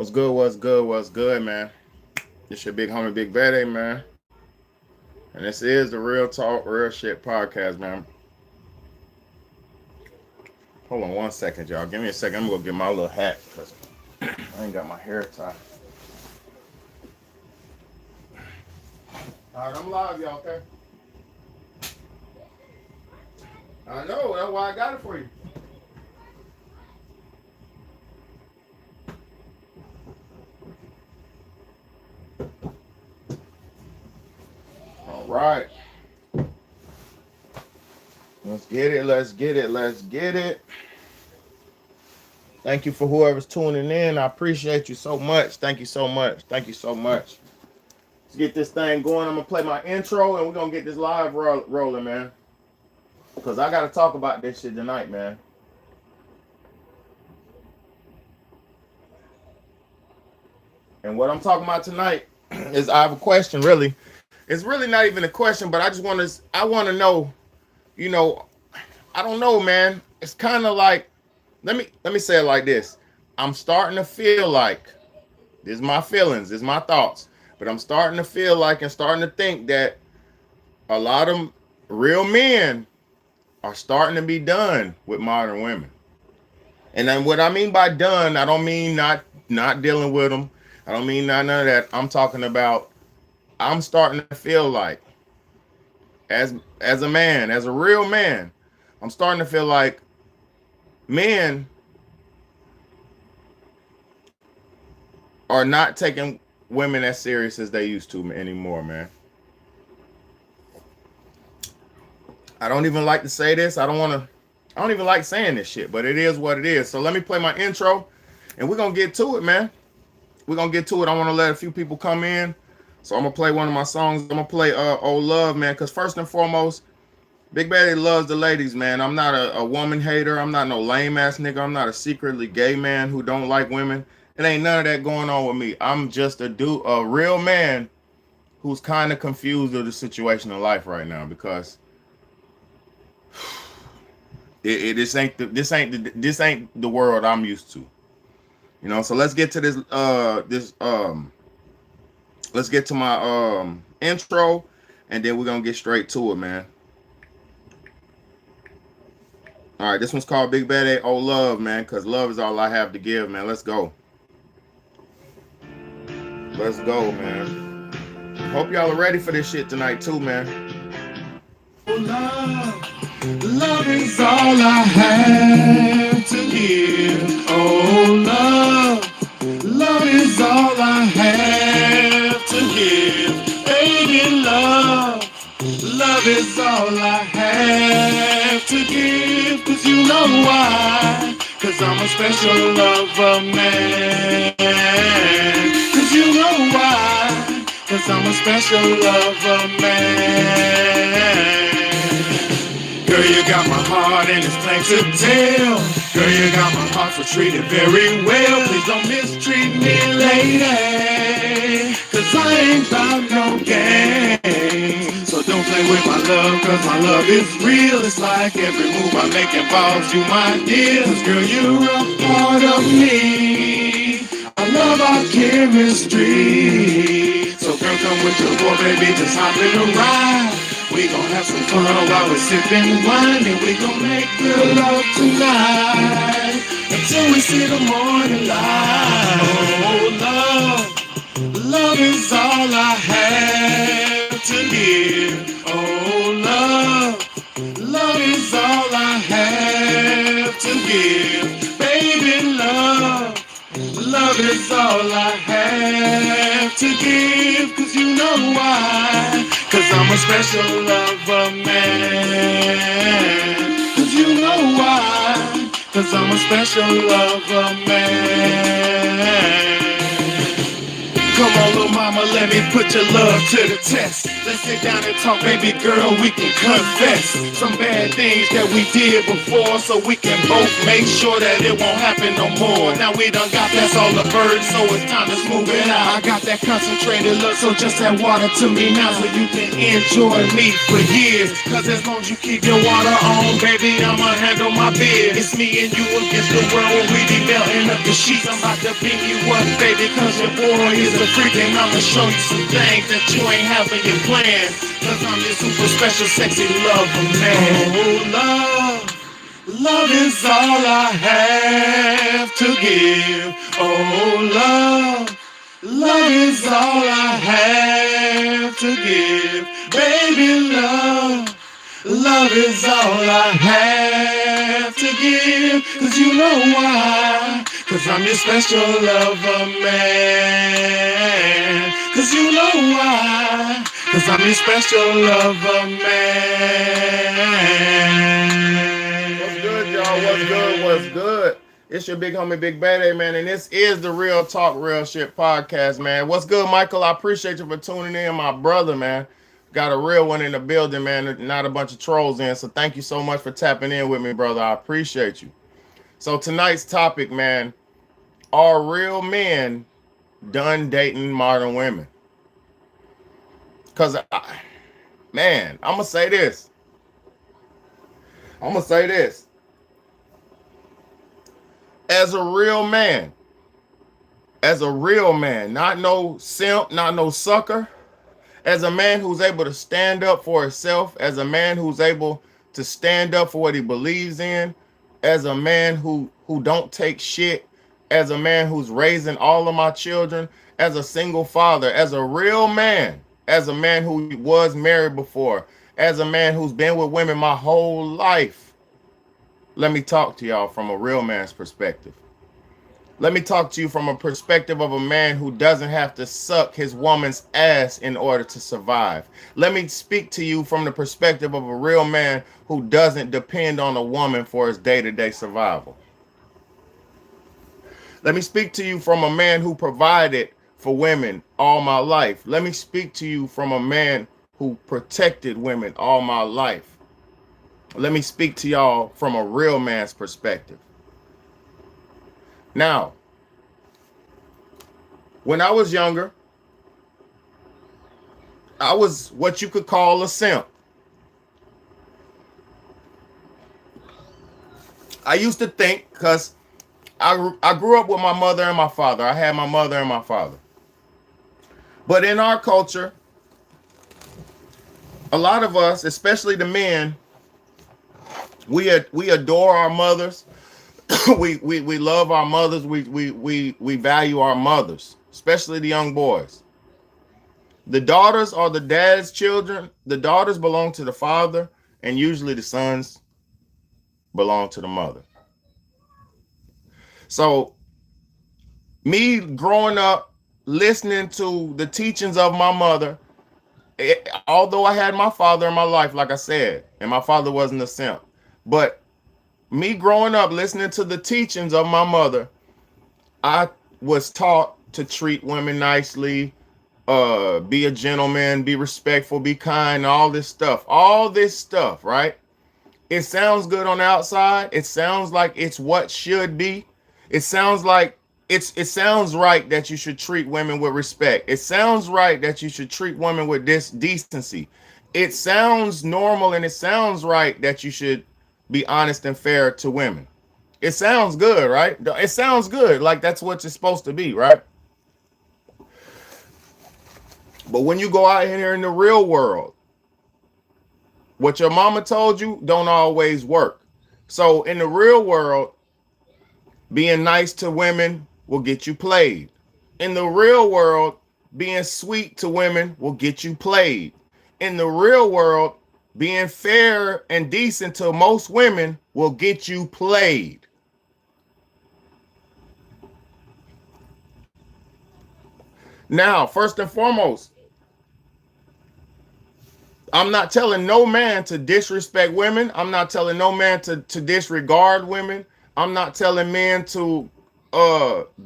What's good? What's good? What's good, man? It's your big homie, Big Betty, man. And this is the Real Talk, Real Shit podcast, man. Hold on 1 second, y'all. Give me a second. I'm going to get my little hat because I ain't got my hair tied. All right, I'm live, y'all, okay? I know. That's why I got it for you. All right. Let's get it. Let's get it. Let's get it. Thank you for whoever's tuning in. I appreciate you so much. Thank you so much. Thank you so much. Let's get this thing going. I'm going to play my intro and we're going to get this live rolling, man. Because I got to talk about this shit tonight, man. And what I'm talking about tonight is I have a question, really. It's really not even a question, but I want to know, I don't know, man. It's kind of like, let me say it like this. I'm starting to feel like, this is my feelings, this is my thoughts, but I'm starting to feel like and starting to think that a lot of real men are starting to be done with modern women. And then what I mean by done, I don't mean not dealing with them. I don't mean none of that. I'm talking about I'm starting to feel like as a man, as a real man, I'm starting to feel like men are not taking women as serious as they used to anymore, man. I don't even like to say this. I don't even like saying this shit, but it is what it is. So let me play my intro and we're going to get to it, man. We're going to get to it. I want to let a few people come in. So I'm going to play one of my songs. I'm going to play Old Love, man, because first and foremost, Big Betty loves the ladies, man. I'm not a woman hater. I'm not no lame ass nigga. I'm not a secretly gay man who don't like women. It ain't none of that going on with me. I'm just a real man who's kind of confused with the situation in life right now because this ain't the world I'm used to. So let's get to this let's get to my intro and then we're gonna get straight to it, man. All right, this one's called Big Betty Old Love, man, because love is all I have to give, man. Let's go. Let's go, man. Hope y'all are ready for this shit tonight too, man. Oh, love is all I have to give. Oh, love is all I have to give. Baby, love is all I have to give. 'Cause you know why? 'Cause I'm a special lover man. 'Cause you know why? 'Cause I'm a special lover man. Girl, you got my heart and it's plain to tell. Girl, you got my heart, so treat it very well. Please don't mistreat me, lady, 'cause I ain't about no game. So don't play with my love, 'cause my love is real. It's like every move I make involves you, my dear. 'Cause girl, you're a part of me. I love our chemistry. So girl, come with your boy, baby, just hop in the ride. We gon' have some fun while we're sipping wine, and we gon' make real love tonight until we see the morning light. Oh, love is all I have to give. Oh, love is all I have to give. Baby, love is all I have to give. 'Cause you know why? 'Cause I'm a special lover man. 'Cause you know why? 'Cause I'm a special lover man. Come on, little mama, let me put your love to the test. Let's sit down and talk, baby girl, we can confess some bad things that we did before, so we can both make sure that it won't happen no more. Now we done got past all the birds, so it's time to smooth it out. I got that concentrated look, so just add water to me now, so you can enjoy me for years. Cause as long as you keep your water on, baby, I'ma handle my biz. It's me and you against the world when we be melting up the sheets. I'm about to beat you up, baby, cause your boy is a freak, and I'ma show you some things that you ain't have in your plans. Cause I'm your super special, sexy lover, man. Oh, love is all I have to give. Oh, love is all I have to give. Baby, love is all I have to give. Cause you know why? Cause I'm your special lover, man. Cause you know why? Cause I'm your special lover, man. What's good, y'all? What's good? What's good? It's your big homie, Big Bad, man, and this is the Real Talk, Real Shit podcast, man. What's good, Michael? I appreciate you for tuning in, my brother, man. Got a real one in the building, man, not a bunch of trolls in, so thank you so much for tapping in with me, brother. I appreciate you. So tonight's topic, man, are real men done dating modern women? Because, man, I'm going to say this. As a real man, not no simp, not no sucker, as a man who's able to stand up for himself, as a man who's able to stand up for what he believes in, as a man who don't take shit, as a man who's raising all of my children, as a single father, as a real man, as a man who was married before, as a man who's been with women my whole life. Let me talk to y'all from a real man's perspective. Let me talk to you from a perspective of a man who doesn't have to suck his woman's ass in order to survive. Let me speak to you from the perspective of a real man who doesn't depend on a woman for his day-to-day survival. Let me speak to you from a man who provided for women all my life. Let me speak to you from a man who protected women all my life. Let me speak to y'all from a real man's perspective. Now, when I was younger, I was what you could call a simp. I used to think, because I grew up with my mother and my father. I had my mother and my father. But in our culture, a lot of us, especially the men, we adore our mothers. we love our mothers. We value our mothers, especially the young boys. The daughters are the dad's children. The daughters belong to the father, and usually the sons belong to the mother. So me growing up listening to the teachings of my mother, although I had my father in my life, like I said, and my father wasn't a simp, but me growing up listening to the teachings of my mother, I was taught to treat women nicely, be a gentleman, be respectful, be kind, all this stuff, right? It sounds good on the outside. It sounds like it's what should be. It sounds like it sounds right that you should treat women with respect. It sounds right that you should treat women with decency. It sounds normal, and it sounds right that you should be honest and fair to women. It sounds good, right? It sounds good, like that's what it's supposed to be, right? But when you go out here in the real world, what your mama told you don't always work. So in the real world, being nice to women will get you played. In the real world, being sweet to women will get you played. In the real world, being fair and decent to most women will get you played. Now, first and foremost, I'm not telling no man to disrespect women. I'm not telling no man to disregard women. I'm not telling men to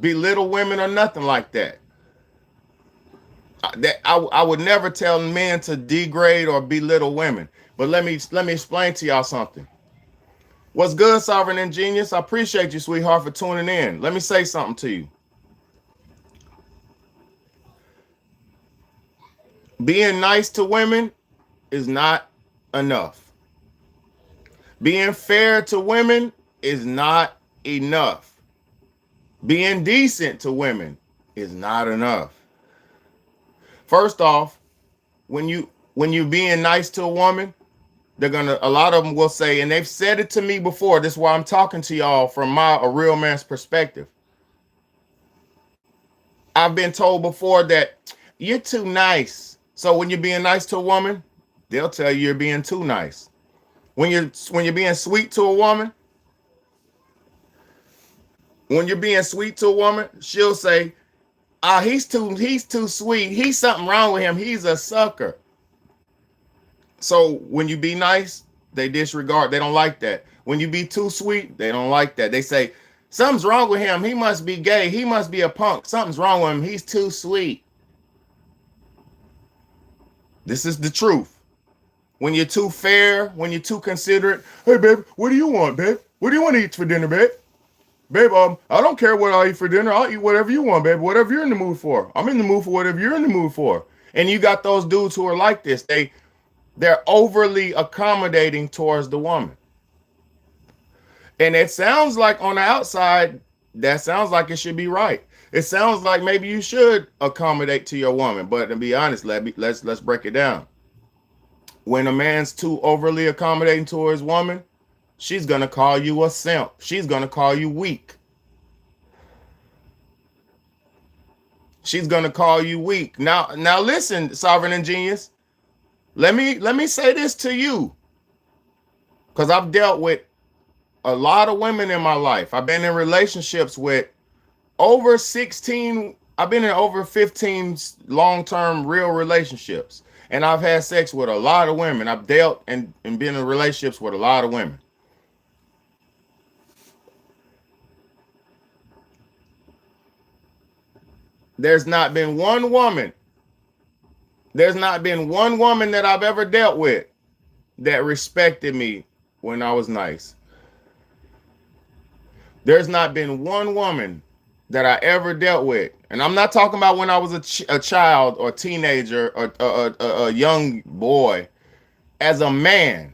belittle women or nothing like that. I would never tell men to degrade or belittle women. But let me explain to y'all something. What's good, Sovereign and Genius? I appreciate you, sweetheart, for tuning in. Let me say something to you. Being nice to women is not enough. Being fair to women is not enough. Being decent to women is not enough. First off, when you being nice to a woman, a lot of them will say, and they've said it to me before, this is why I'm talking to y'all from a real man's perspective. I've been told before that you're too nice. So when you're being nice to a woman, they'll tell you you're being too nice. When you're being sweet to a woman, she'll say, he's too sweet. He's something wrong with him. He's a sucker. So when you be nice, they disregard. They don't like that. When you be too sweet, they don't like that. They say, something's wrong with him. He must be gay. He must be a punk. Something's wrong with him. He's too sweet. This is the truth. When you're too fair, when you're too considerate, hey, babe, what do you want, babe? What do you want to eat for dinner, babe? Babe, I don't care what I eat for dinner. I'll eat whatever you want, babe. Whatever you're in the mood for. I'm in the mood for whatever you're in the mood for. And you got those dudes who are like this. They're overly accommodating towards the woman. And it sounds like on the outside, that sounds like it should be right. It sounds like maybe you should accommodate to your woman. But to be honest, let's break it down. When a man's too overly accommodating to his woman, she's going to call you a simp. She's going to call you weak. She's going to call you weak. Now listen, Sovereign and Genius. Let me say this to you, because I've dealt with a lot of women in my life. I've been in relationships with over 16. I've been in over 15 long-term real relationships, and I've had sex with a lot of women. I've dealt and been in relationships with a lot of women. There's not been one woman that I've ever dealt with that respected me when I was nice. There's not been one woman that I ever dealt with. And I'm not talking about when I was a child or teenager or a young boy. As a man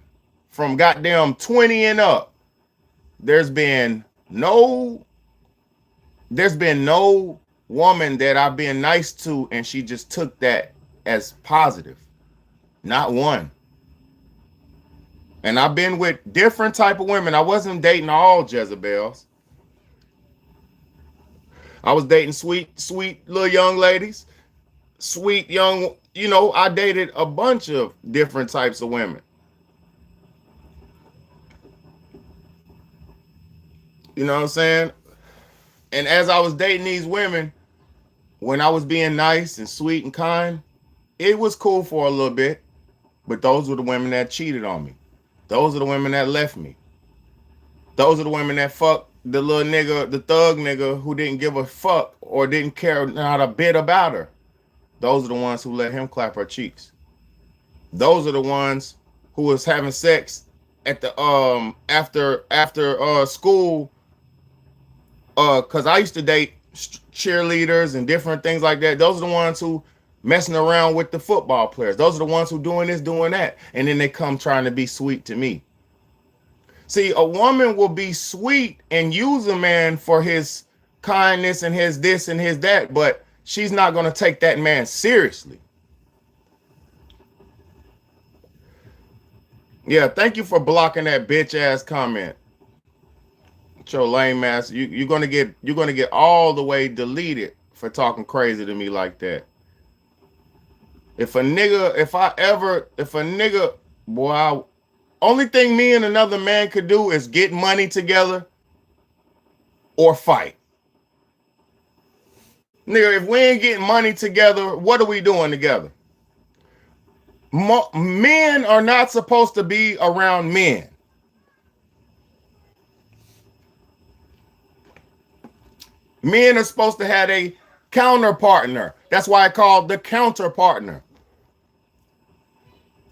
from goddamn 20 and up, there's been no woman that I've been nice to and she just took that as positive. Not one. And I've been with different type of women. I wasn't dating all Jezebels. I was dating sweet little young ladies. Sweet young, I dated a bunch of different types of women. You know what I'm saying? And as I was dating these women, when I was being nice and sweet and kind, it was cool for a little bit, but those were the women that cheated on me. Those are the women that left me. Those are the women that fucked the little nigga, the thug nigga who didn't give a fuck or didn't care not a bit about her. Those are the ones who let him clap her cheeks. Those are the ones who was having sex at the after school. Cause I used to date cheerleaders and different things like that. Those are the ones who messing around with the football players. Those are the ones who doing this, doing that. And then they come trying to be sweet to me. See, a woman will be sweet and use a man for his kindness and his this and his that, but she's not going to take that man seriously. Yeah, thank you for blocking that bitch ass comment. Your lame ass, you're gonna get all the way deleted for talking crazy to me like that. If a nigga, boy, only thing me and another man could do is get money together or fight. Nigga, if we ain't getting money together, what are we doing together? Men are not supposed to be around men. Men are supposed to have a counter partner. That's why I call the counter partner.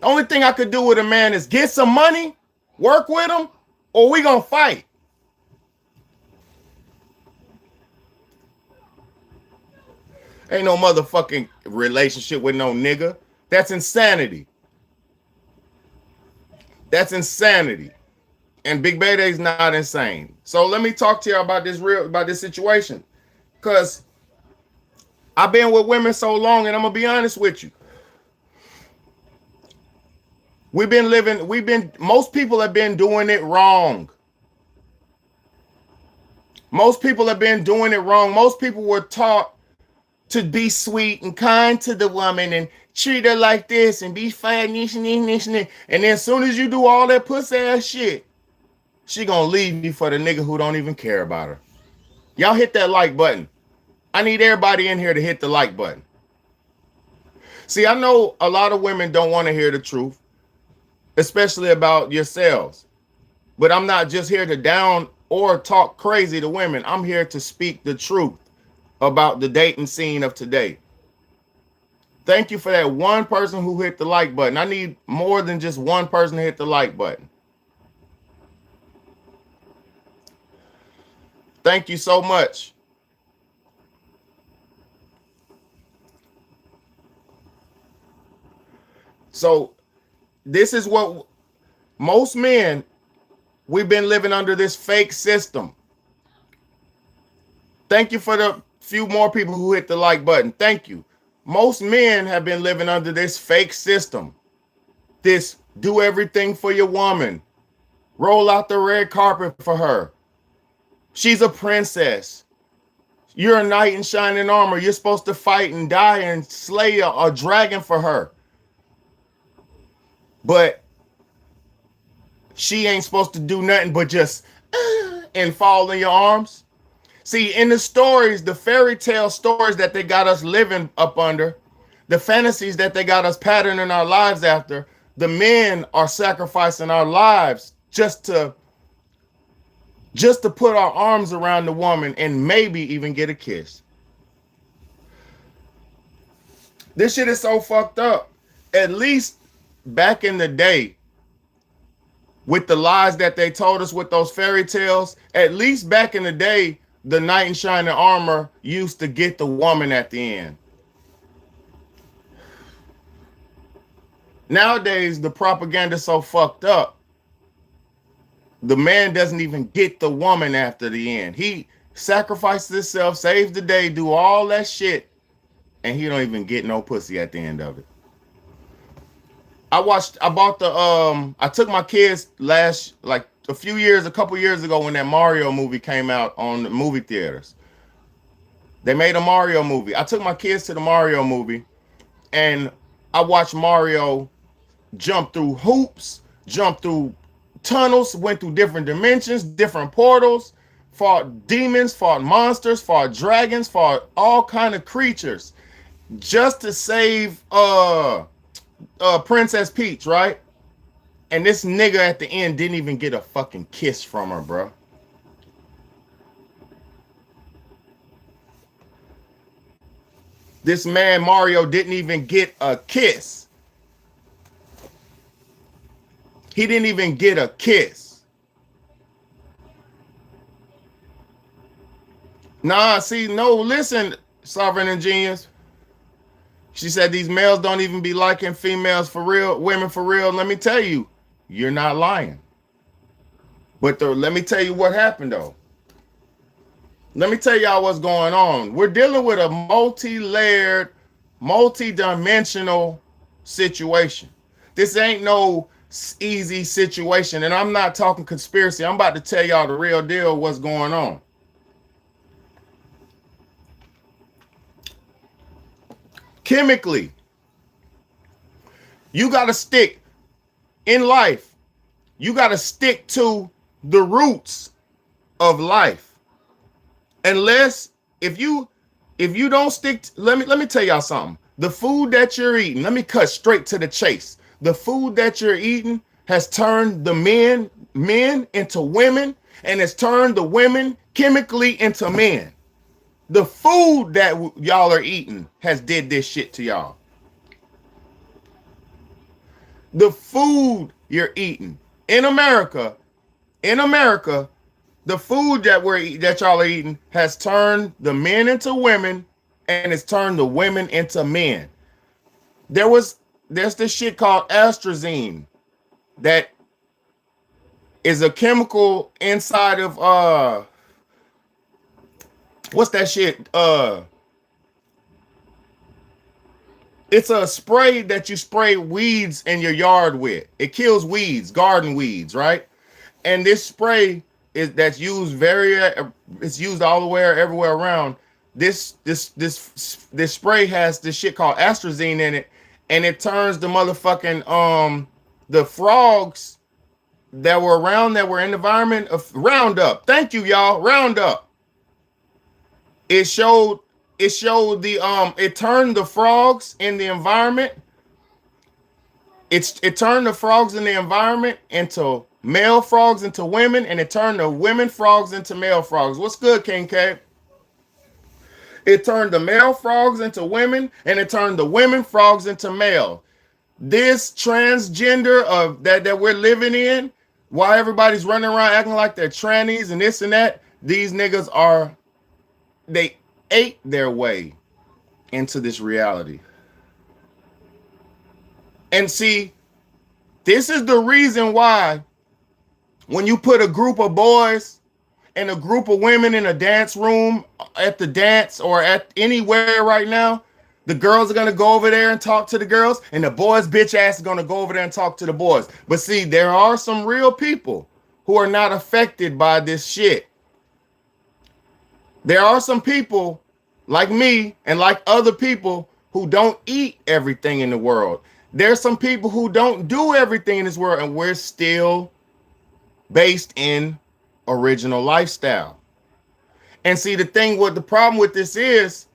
The only thing I could do with a man is get some money, work with him, or we gonna fight. Ain't no motherfucking relationship with no nigga. That's insanity. That's insanity. And Big Bayday's not insane. So let me talk to you about this situation. Because I've been with women so long, and I'm gonna be honest with you. Most people have been doing it wrong. Most people have been doing it wrong. Most people were taught to be sweet and kind to the woman and treat her like this and be fine, and then as soon as you do all that pussy ass shit, she gonna leave you for the nigga who don't even care about her. Y'all hit that like button. I need everybody in here to hit the like button. See, I know a lot of women don't want to hear the truth, especially about yourselves. But I'm not just here to down or talk crazy to women. I'm here to speak the truth about the dating scene of today. Thank you for that one person who hit the like button. I need more than just one person to hit the like button. Thank you so much. So this is what most men, we've been living under this fake system. Thank you for the few more people who hit the like button. Thank you. Most men have been living under this fake system. This do everything for your woman. Roll out the red carpet for her. She's a princess. You're a knight in shining armor. You're supposed to fight and die and slay a dragon for her. But she ain't supposed to do nothing but just and fall in your arms. See, in the stories, the fairy tale stories that they got us living up under, the fantasies that they got us patterning our lives after, the men are sacrificing our lives just to put our arms around the woman and maybe even get a kiss. This shit is so fucked up. At least back in the day, with the lies that they told us with those fairy tales, at least back in the day, the knight in shining armor used to get the woman at the end. Nowadays, the propaganda's so fucked up. The man doesn't even get the woman after the end. He sacrifices himself, saves the day, do all that shit, and he don't even get no pussy at the end of it. I took my kids a couple years ago when that Mario movie came out on the movie theaters. They made a Mario movie. I took my kids to the Mario movie, and I watched Mario jump through hoops, jump through tunnels, went through different dimensions, different portals, fought demons, fought monsters, fought dragons, fought all kind of creatures just to save Princess Peach, right? And this nigga at the end didn't even get a fucking kiss from her, bro. This man Mario didn't even get a kiss. He didn't even get a kiss. Listen, Sovereign and Genius. She said these males don't even be liking females for real, women for real. Let me tell you, you're not lying. But let me tell you what happened though. Let me tell y'all what's going on. We're dealing with a multi-layered, multi-dimensional situation. This ain't no easy situation. And I'm not talking conspiracy. I'm about to tell y'all the real deal, what's going on. Chemically, you got to stick in life. You got to stick to the roots of life. Unless if you don't stick, let me tell y'all something. The food that you're eating, let me cut straight to the chase. The food that you're eating has turned the men into women, and it's turned the women chemically into men. The food that y'all are eating has did this shit to y'all. The food you're eating in America, the food that y'all are eating has turned the men into women, and it's turned the women into men. There's this shit called astrazine that is a chemical inside of what's that shit? It's a spray that you spray weeds in your yard with. It kills weeds, garden weeds, right? And this spray that's used it's used all the way everywhere around. This spray has this shit called astrazine in it, and it turns the motherfucking the frogs that were around that were in the environment of Roundup. Thank you, y'all. Roundup. It showed it turned the frogs in the environment. It turned the frogs in the environment into male frogs into women, and it turned the women frogs into male frogs. What's good, King K? It turned the male frogs into women, and it turned the women frogs into male. This transgender of that we're living in, while everybody's running around acting like they're trannies and this and that, these niggas they ate their way into this reality. And see, this is the reason why when you put a group of boys and a group of women in a dance room at the dance or at anywhere right now, the girls are going to go over there and talk to the girls, and the boys' bitch ass is going to go over there and talk to the boys. But see, there are some real people who are not affected by this shit. There are some people like me and like other people who don't eat everything in the world. There's some people who don't do everything in this world, and we're still based in original lifestyle. And see, the problem with this is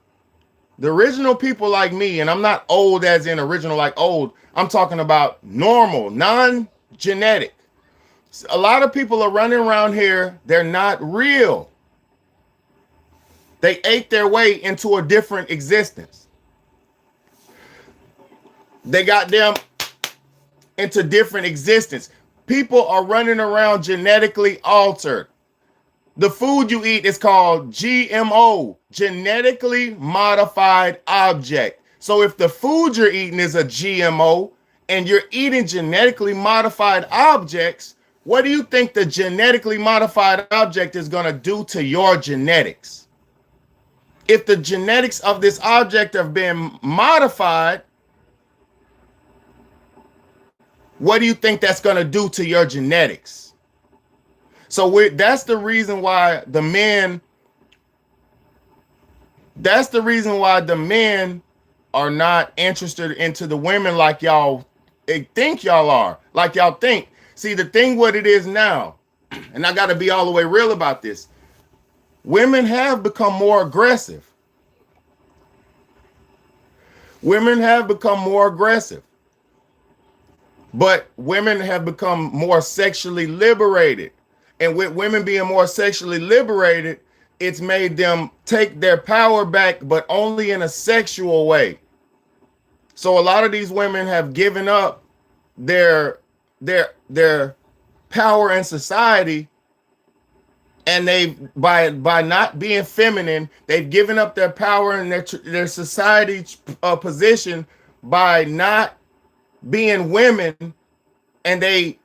the original people like me, and I'm not old as in original like old, I'm talking about normal, non-genetic. A lot of people are running around here, they're not real. They ate their way into a different existence. They got them into different existence. People are running around genetically altered. The food you eat is called GMO, genetically modified object. So if the food you're eating is a GMO and you're eating genetically modified objects, what do you think the genetically modified object is going to do to your genetics? If the genetics of this object have been modified, what do you think that's going to do to your genetics? So that's the reason why the men are not interested into the women like y'all think y'all are. Like y'all think. See, the thing what it is now, and I got to be all the way real about this. Women have become more aggressive. Women have become more aggressive. But women have become more sexually liberated. And with women being more sexually liberated, it's made them take their power back, but only in a sexual way. So a lot of these women have given up their power in society, and they by not being feminine, they've given up their power and their society position by not being women, and this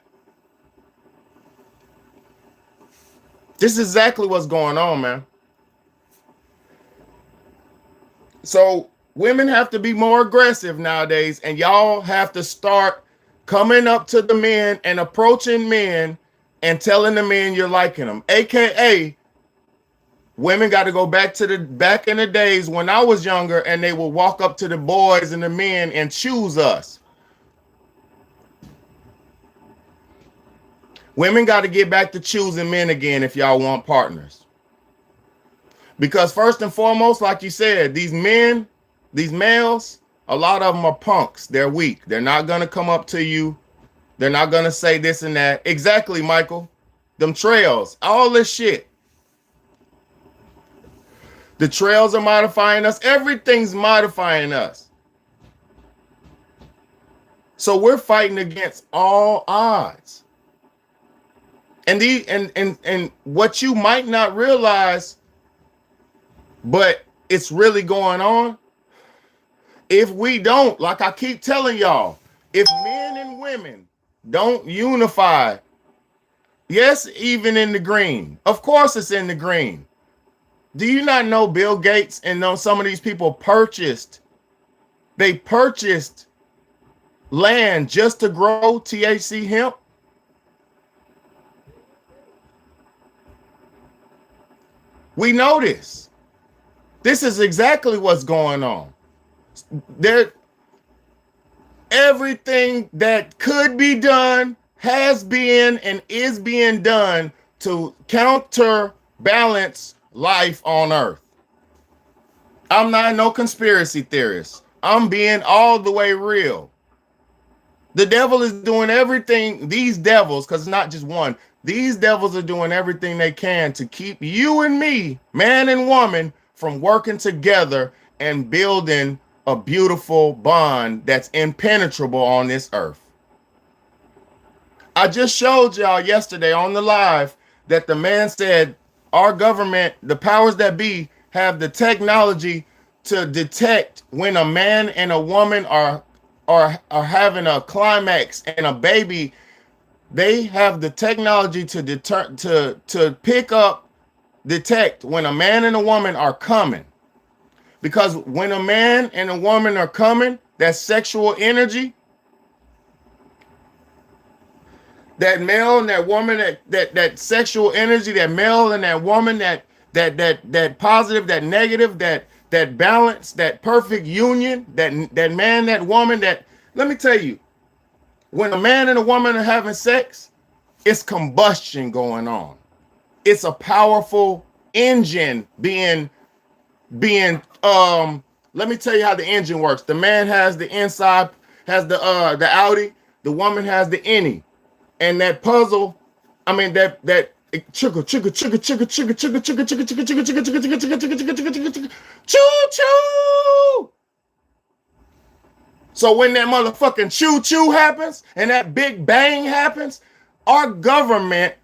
is exactly what's going on, man. So women have to be more aggressive nowadays, and y'all have to start coming up to the men and approaching men and telling the men you're liking them. AKA, women got to go back in the days when I was younger, and they would walk up to the boys and the men and choose us. Women got to get back to choosing men again if y'all want partners. Because first and foremost, like you said, these males, a lot of them are punks. They're weak. They're not going to come up to you. They're not going to say this and that. Exactly, Michael. Them trails, all this shit. The trails are modifying us. Everything's modifying us. So we're fighting against all odds. And what you might not realize, but it's really going on. If we don't, like I keep telling y'all, if men and women don't unify, yes, even in the green, of course it's in the green. Do you not know Bill Gates and some of these people purchased land just to grow THC hemp? We know this. This is exactly what's going on. Everything that could be done has been and is being done to counterbalance life on Earth. I'm not no conspiracy theorist. I'm being all the way real. The devil is doing everything, these devils, because it's not just one, these devils are doing everything they can to keep you and me, man and woman, from working together and building a beautiful bond that's impenetrable on this earth. I just showed y'all yesterday on the live that the man said our government, the powers that be, have the technology to detect when a man and a woman are having a climax and a baby. They have the technology to detect when a man and a woman are coming. Because when a man and a woman are coming, that sexual energy, that male and that woman, that sexual energy, that male and that woman, that positive, that negative, that balance, that perfect union, that man, that woman, let me tell you, when a man and a woman are having sex, it's combustion going on. It's a powerful engine being let me tell you how the engine works. The man has the inside, has the outie, the woman has the innie. And that puzzle, I mean that chugga chugga chugga chugga chugga chugga chugga chugga chugga chugga chugga chugga chugga chugga chugga chugga chugga chugga choo choo. So when that motherfucking choo choo happens and that big bang happens, our government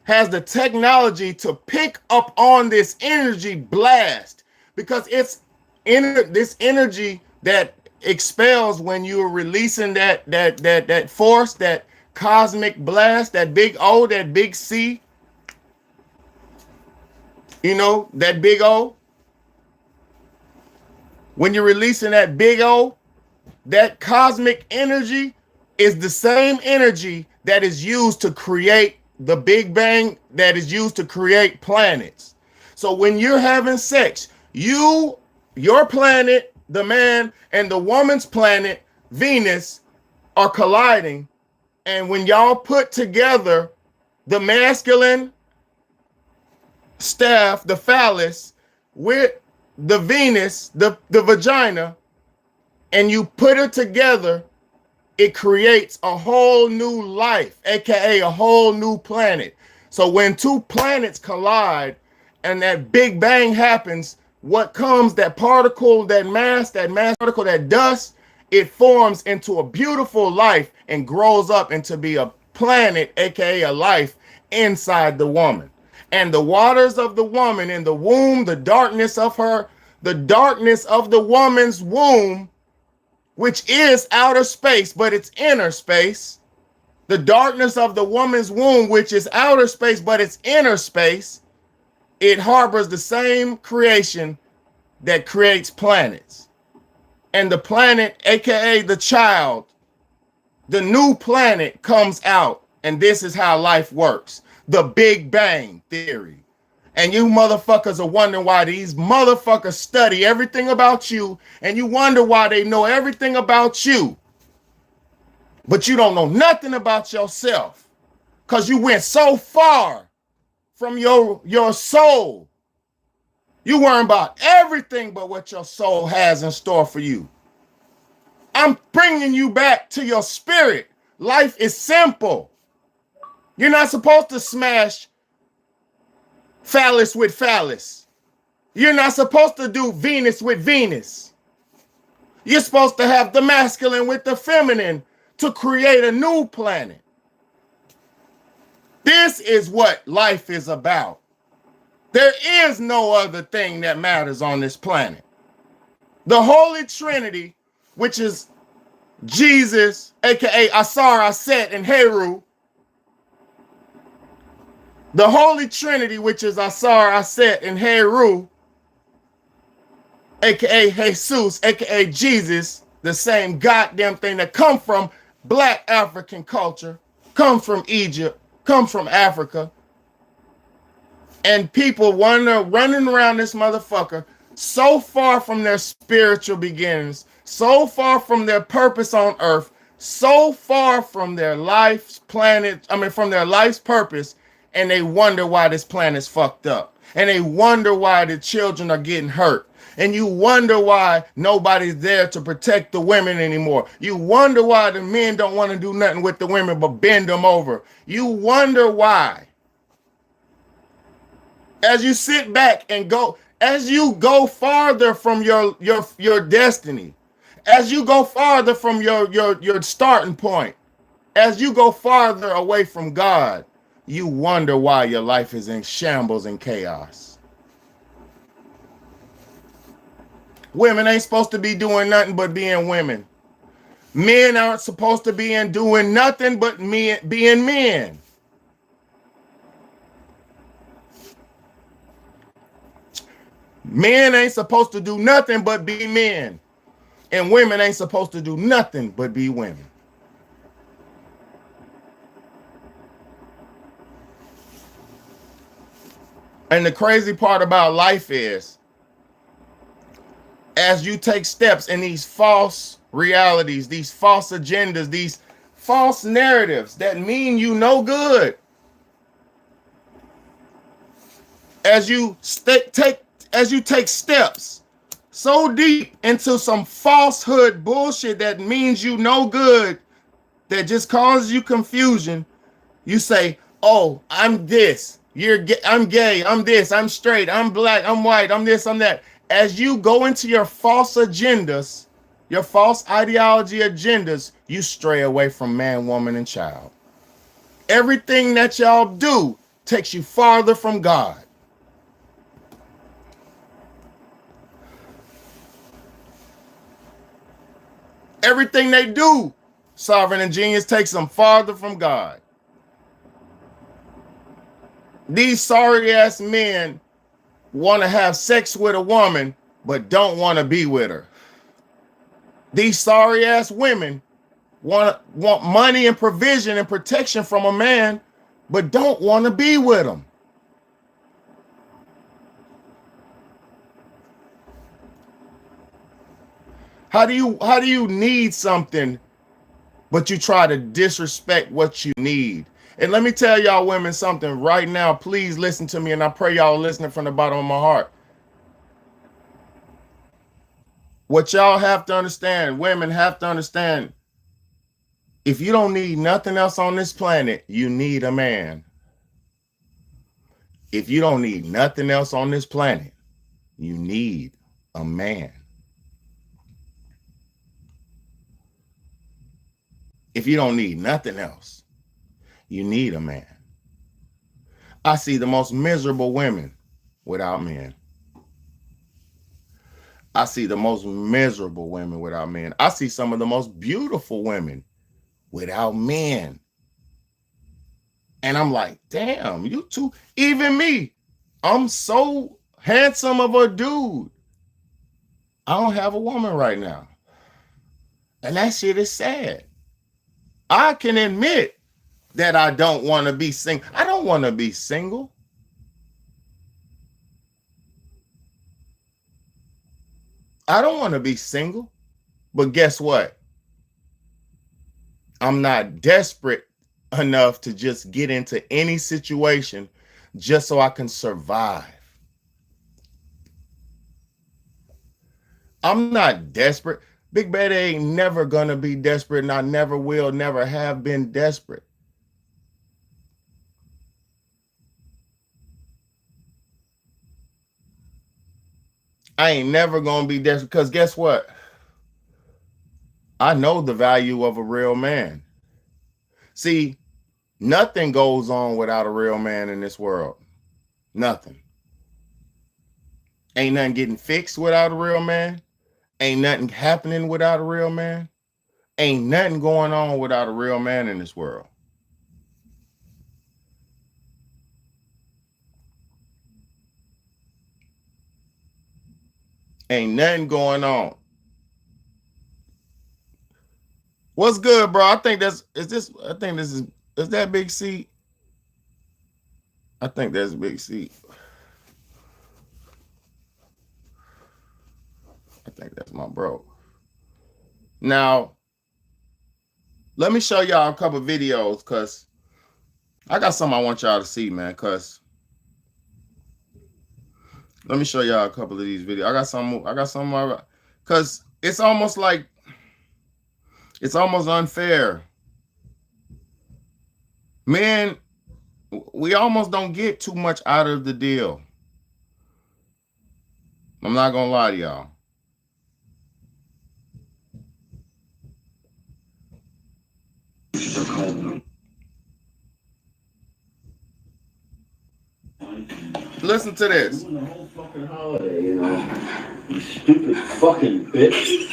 has the technology to pick up on this energy blast, because it's this energy that expels when you're releasing that force, that cosmic blast, that big O, that big C, that big O. When you're releasing that big O, that cosmic energy is the same energy that is used to create the Big Bang, that is used to create planets. So when you're having sex, your planet, the man, and the woman's planet, Venus, are colliding. And when y'all put together the masculine staff, the phallus, with the Venus, the vagina, and you put it together, it creates a whole new life, aka a whole new planet. So when two planets collide and that big bang happens, what comes, that particle, that mass particle, that dust, it forms into a beautiful life and grows up into be a planet, aka a life inside the woman. And the waters of the woman in the womb, the darkness of the woman's womb, which is outer space, but it's inner space. The darkness of the woman's womb, which is outer space, but it's inner space. It harbors the same creation that creates planets. And the planet, aka the child, the new planet comes out. And this is how life works. The Big Bang Theory. And you motherfuckers are wondering why these motherfuckers study everything about you, and you wonder why they know everything about you. But you don't know nothing about yourself, because you went so far from your soul. You worrying about everything but what your soul has in store for you. I'm bringing you back to your spirit. Life is simple. You're not supposed to smash phallus with phallus. You're not supposed to do Venus with Venus. You're supposed to have the masculine with the feminine to create a new planet. This is what life is about. There is no other thing that matters on this planet. The Holy Trinity, which is Jesus, aka Asar, Aset, and Heru. The Holy Trinity, which is Asar, Aset, and Heru, aka Jesus, aka Jesus, the same goddamn thing that come from Black African culture, come from Egypt, come from Africa. And people running around this motherfucker so far from their spiritual beginnings, so far from their purpose on earth, so far from their life's from their life's purpose, and they wonder why this planet's fucked up. And they wonder why the children are getting hurt. And you wonder why nobody's there to protect the women anymore. You wonder why the men don't want to do nothing with the women but bend them over. You wonder why. As you sit back and go, as you go farther from your destiny, as you go farther from your starting point, as you go farther away from God, you wonder why your life is in shambles and chaos. Women ain't supposed to be doing nothing but being women. Men aren't supposed to be doing nothing but being men. Men ain't supposed to do nothing but be men. And women ain't supposed to do nothing but be women. And the crazy part about life is, as you take steps in these false realities, these false agendas, these false narratives that mean you no good, as you take steps so deep into some falsehood bullshit that means you no good, that just causes you confusion, you say, oh, I'm this, I'm gay, I'm this, I'm straight, I'm black, I'm white, I'm this, I'm that. As you go into your false agendas, your false ideology agendas, you stray away from man, woman, and child. Everything that y'all do takes you farther from God. Everything they do, Sovereign and Genius, takes them farther from God. These sorry ass men want to have sex with a woman, but don't want to be with her. These sorry ass women want money and provision and protection from a man, but don't want to be with him. How do you need something, but you try to disrespect what you need? And let me tell y'all women something right now. Please listen to me, and I pray y'all are listening from the bottom of my heart. What y'all have to understand, women have to understand, if you don't need nothing else on this planet, you need a man. If you don't need nothing else on this planet, you need a man. If you don't need nothing else, you need a man. I see the most miserable women without men. I see the most miserable women without men. I see some of the most beautiful women without men. And I'm like, damn, you two, even me, I'm so handsome of a dude. I don't have a woman right now. And that shit is sad. I can admit that I don't want to be single. I don't want to be single. I don't want to be single. But guess what? I'm not desperate enough to just get into any situation just so I can survive. I'm not desperate. Big Betty ain't never gonna be desperate, and I never will, never have been desperate. I ain't never gonna be desperate because guess what? I know the value of a real man. See, nothing goes on without a real man in this world. Nothing. Ain't nothing getting fixed without a real man. Ain't nothing happening without a real man. Ain't nothing going on without a real man in this world. Ain't nothing going on. What's good, bro? I think is that Big C? I think that's Big C. I think that's my bro. Now, let me show y'all a couple videos because I got something I want y'all to see, man. Because let me show y'all a couple of these videos. I got some because it's almost unfair. Men, we almost don't get too much out of the deal. I'm not gonna lie to y'all. Listen to this. The whole fucking holiday, you know. You stupid fucking bitch.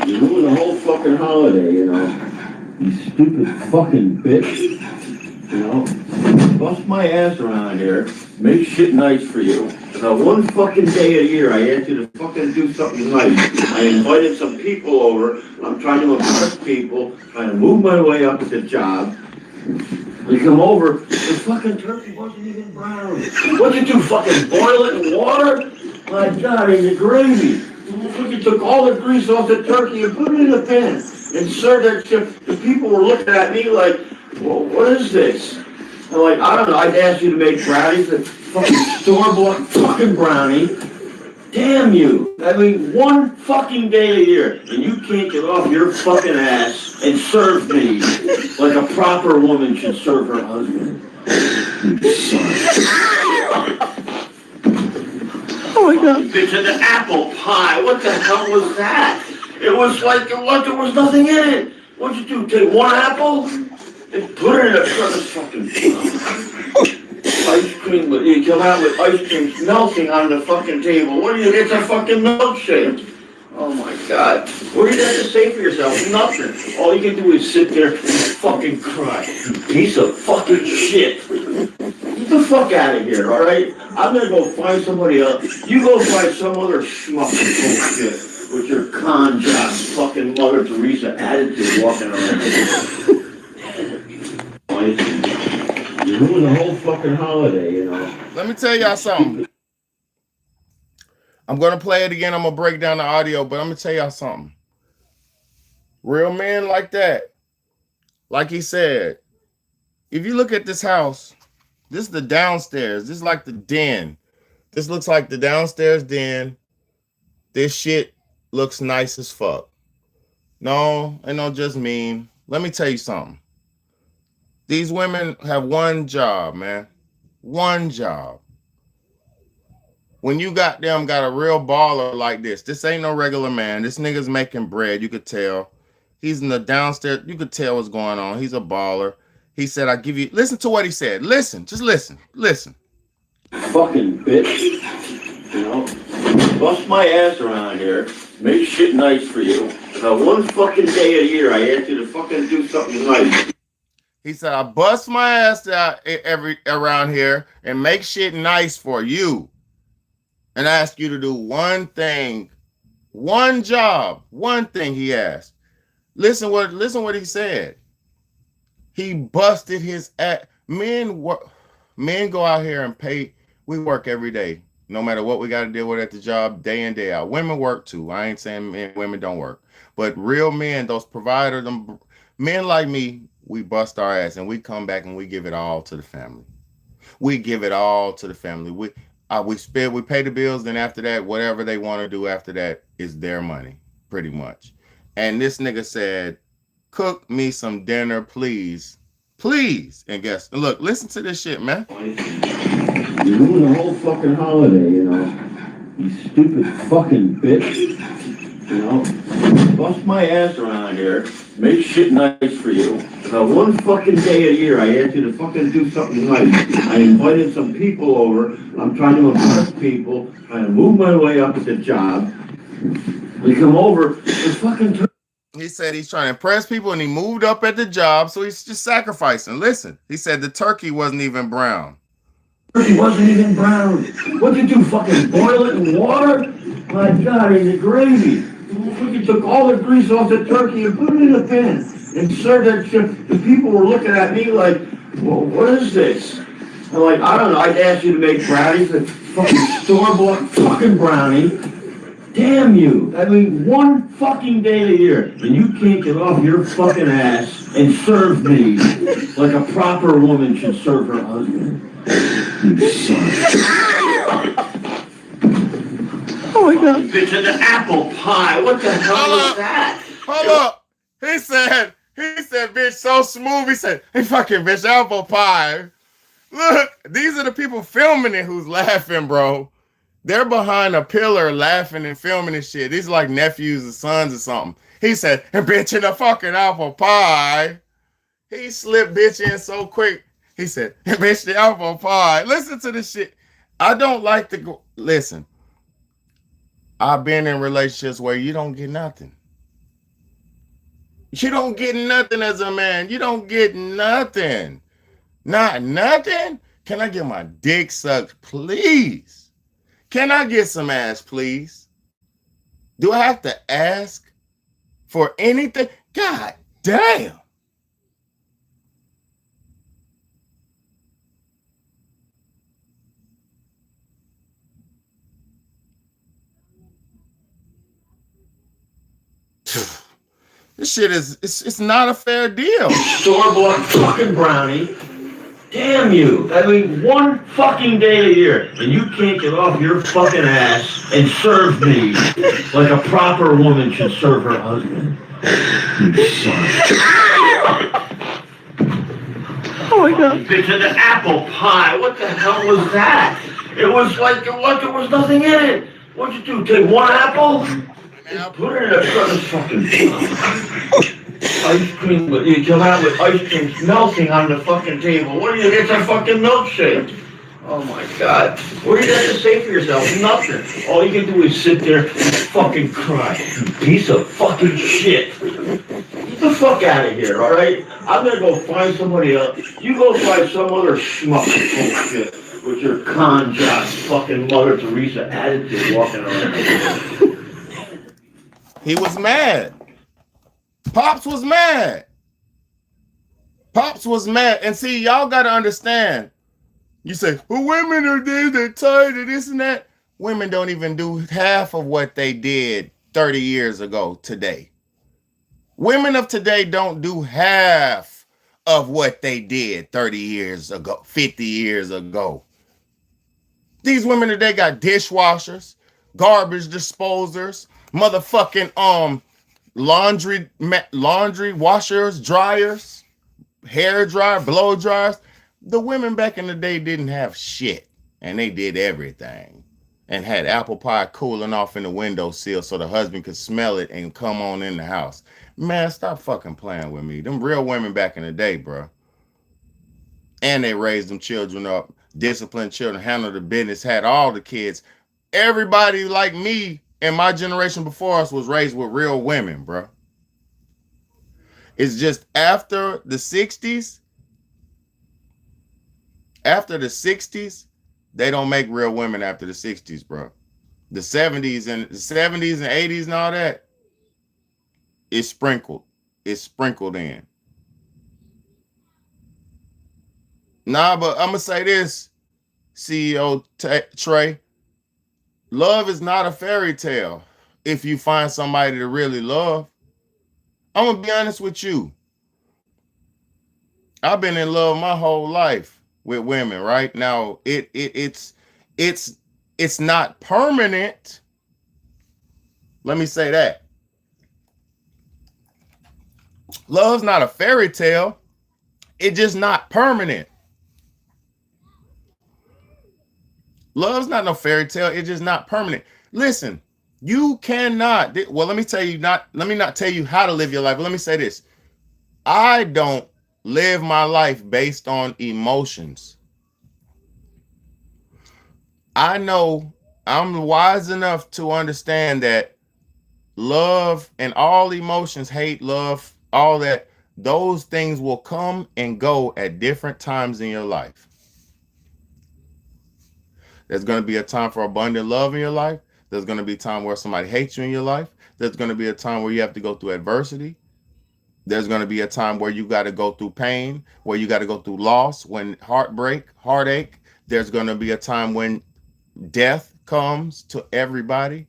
You ruined the whole fucking holiday, you know. You stupid fucking bitch. You know. Bust my ass around here. Make shit nice for you. Now one fucking day a year I ask you to fucking do something nice. I invited some people over. I'm trying to impress people. Trying to move my way up at the job. You come over, the fucking turkey wasn't even brown. What'd you do, fucking boil it in water? My God, in the gravy. You took all the grease off the turkey and put it in the pan and served that shit. The people were looking at me like, well, what is this? I'm like, I don't know, I'd ask you to make brownies, a fucking store-bought fucking brownie. Damn you. I mean, one fucking day a year, and you can't get off your fucking ass and serve me like a proper woman should serve her husband. Oh my God. Bitch, and the apple pie, what the hell was that? It was like, there was nothing in it. What'd you do, take one apple and put it in a fucking ice cream, but you come out with ice cream melting on the fucking table. What do you, it's a fucking milkshake. Oh my God. What do you have to say for yourself? Nothing. All you can do is sit there and fucking cry. You piece of fucking shit. Get the fuck out of here, alright? I'm gonna go find somebody else. You go find some other schmuck bullshit with your con job, fucking Mother Teresa attitude walking around. You ruined the whole fucking holiday, you know. Let me tell y'all something. I'm gonna play it again. I'm gonna break down the audio, but I'm gonna tell y'all something. Real men like that, like he said, if you look at this house, this is the downstairs. This is like the den. This looks like the downstairs den. This shit looks nice as fuck. No, ain't no just mean. Let me tell you something. These women have one job, man. One job. When you got a real baller like this ain't no regular man. This nigga's making bread. You could tell. He's in the downstairs. You could tell what's going on. He's a baller. He said, I give you, listen to what he said. Listen, just listen. Listen. Fucking bitch. You know, bust my ass around here. Make shit nice for you. Now one fucking day a year I ask you to fucking do something nice. He said, I bust my ass out around here and make shit nice for you. And ask you to do one thing, one job, one thing he asked. Listen what he said. He busted his ass. Men go out here and pay. We work every day, no matter what we got to deal with at the job, day in, day out. Women work too. I ain't saying women don't work. But real men, those providers, them men like me, we bust our ass and we come back and we give it all to the family. We give it all to the family. We pay the bills, then after that, whatever they want to do after that is their money, pretty much. And this nigga said, cook me some dinner, please. Please. And look, listen to this shit, man. You ruined the whole fucking holiday, you know. You stupid fucking bitch. You know, bust my ass around here, make shit nice for you. One fucking day a year, I ask you to fucking do something nice. I invited some people over. I'm trying to impress people, trying to move my way up at the job. We come over, it's fucking. He said he's trying to impress people and he moved up at the job, so he's just sacrificing. Listen, he said the turkey wasn't even brown. Turkey wasn't even brown. What did you do, fucking boil it in water? My God, is it gravy? You took all the grease off the turkey and put it in a pan and served that shit. The people were looking at me like, well, what is this? I'm like, I don't know, I'd ask you to make brownies, a fucking store-bought fucking brownie. Damn you. I mean, one fucking day a year, and you can't get off your fucking ass and serve me like a proper woman should serve her husband. You son. Oh my God. Bitch, an apple pie. What the hell is that? Hold up. He said, bitch, so smooth. He said, hey, fucking bitch, apple pie. Look, these are the people filming it who's laughing, bro. They're behind a pillar laughing and filming this shit. These are like nephews or sons or something. He said, hey, bitch, in a fucking apple pie. He slipped bitch in so quick. He said, hey, bitch, the apple pie. Listen to this shit. I don't like to go. Listen. I've been in relationships where you don't get nothing. You don't get nothing as a man. You don't get nothing. Not nothing. Can I get my dick sucked, please? Can I get some ass, please? Do I have to ask for anything? God damn. This shit is, it's not a fair deal. Store-bought fucking brownie. Damn you. I mean, one fucking day a year, and you can't get off your fucking ass and serve me like a proper woman should serve her husband. You son. Oh my God. Bitch, an apple pie. What the hell was that? It was like there was nothing in it. What'd you do? Take one apple? Put it in a fucking ice cream, but you come out with ice cream melting on the fucking table. What do you? It's a fucking milkshake. Oh my God. What do you have to say for yourself? Nothing. All you can do is sit there and fucking cry. You piece of fucking shit. Get the fuck out of here, all right? I'm gonna go find somebody else. You go find some other schmuck bullshit with your con job fucking Mother Teresa attitude walking around. He was mad. Pops was mad. Pops was mad. And see, y'all got to understand. You say, well, women are this, they're tired of this and that. Women don't even do half of what they did 30 years ago today. Women of today don't do half of what they did 30 years ago, 50 years ago. These women today got dishwashers, garbage disposers, motherfucking laundry washers, dryers, hair dryer, blow dryers. The women back in the day didn't have shit, and they did everything, and had apple pie cooling off in the windowsill so the husband could smell it and come on in the house. Man, stop fucking playing with me. Them real women back in the day, bro. And they raised them children up, disciplined children, handled the business, had all the kids. Everybody like me and my generation before us was raised with real women, bro. It's just after the 60s, they don't make real women after the 60s, bro. The 70s and 80s and all that, it's sprinkled. It's sprinkled in. Nah, but I'm going to say this, CEO Trey. Love is not a fairy tale if you find somebody to really love. I'm going to be honest with you. I've been in love my whole life with women, right? Now, it's not permanent. Let me say that. Love's not a fairy tale. It's just not permanent. Love's not no fairy tale. It's just not permanent. Listen, you cannot. Well, let me tell you not. Let me not tell you how to live your life. But let me say this: I don't live my life based on emotions. I know I'm wise enough to understand that love and all emotions, hate, love, all that, those things will come and go at different times in your life. There's going to be a time for abundant love in your life. There's going to be a time where somebody hates you in your life. There's going to be a time where you have to go through adversity. There's going to be a time where you got to go through pain, where you got to go through loss, when heartbreak, heartache. There's going to be a time when death comes to everybody.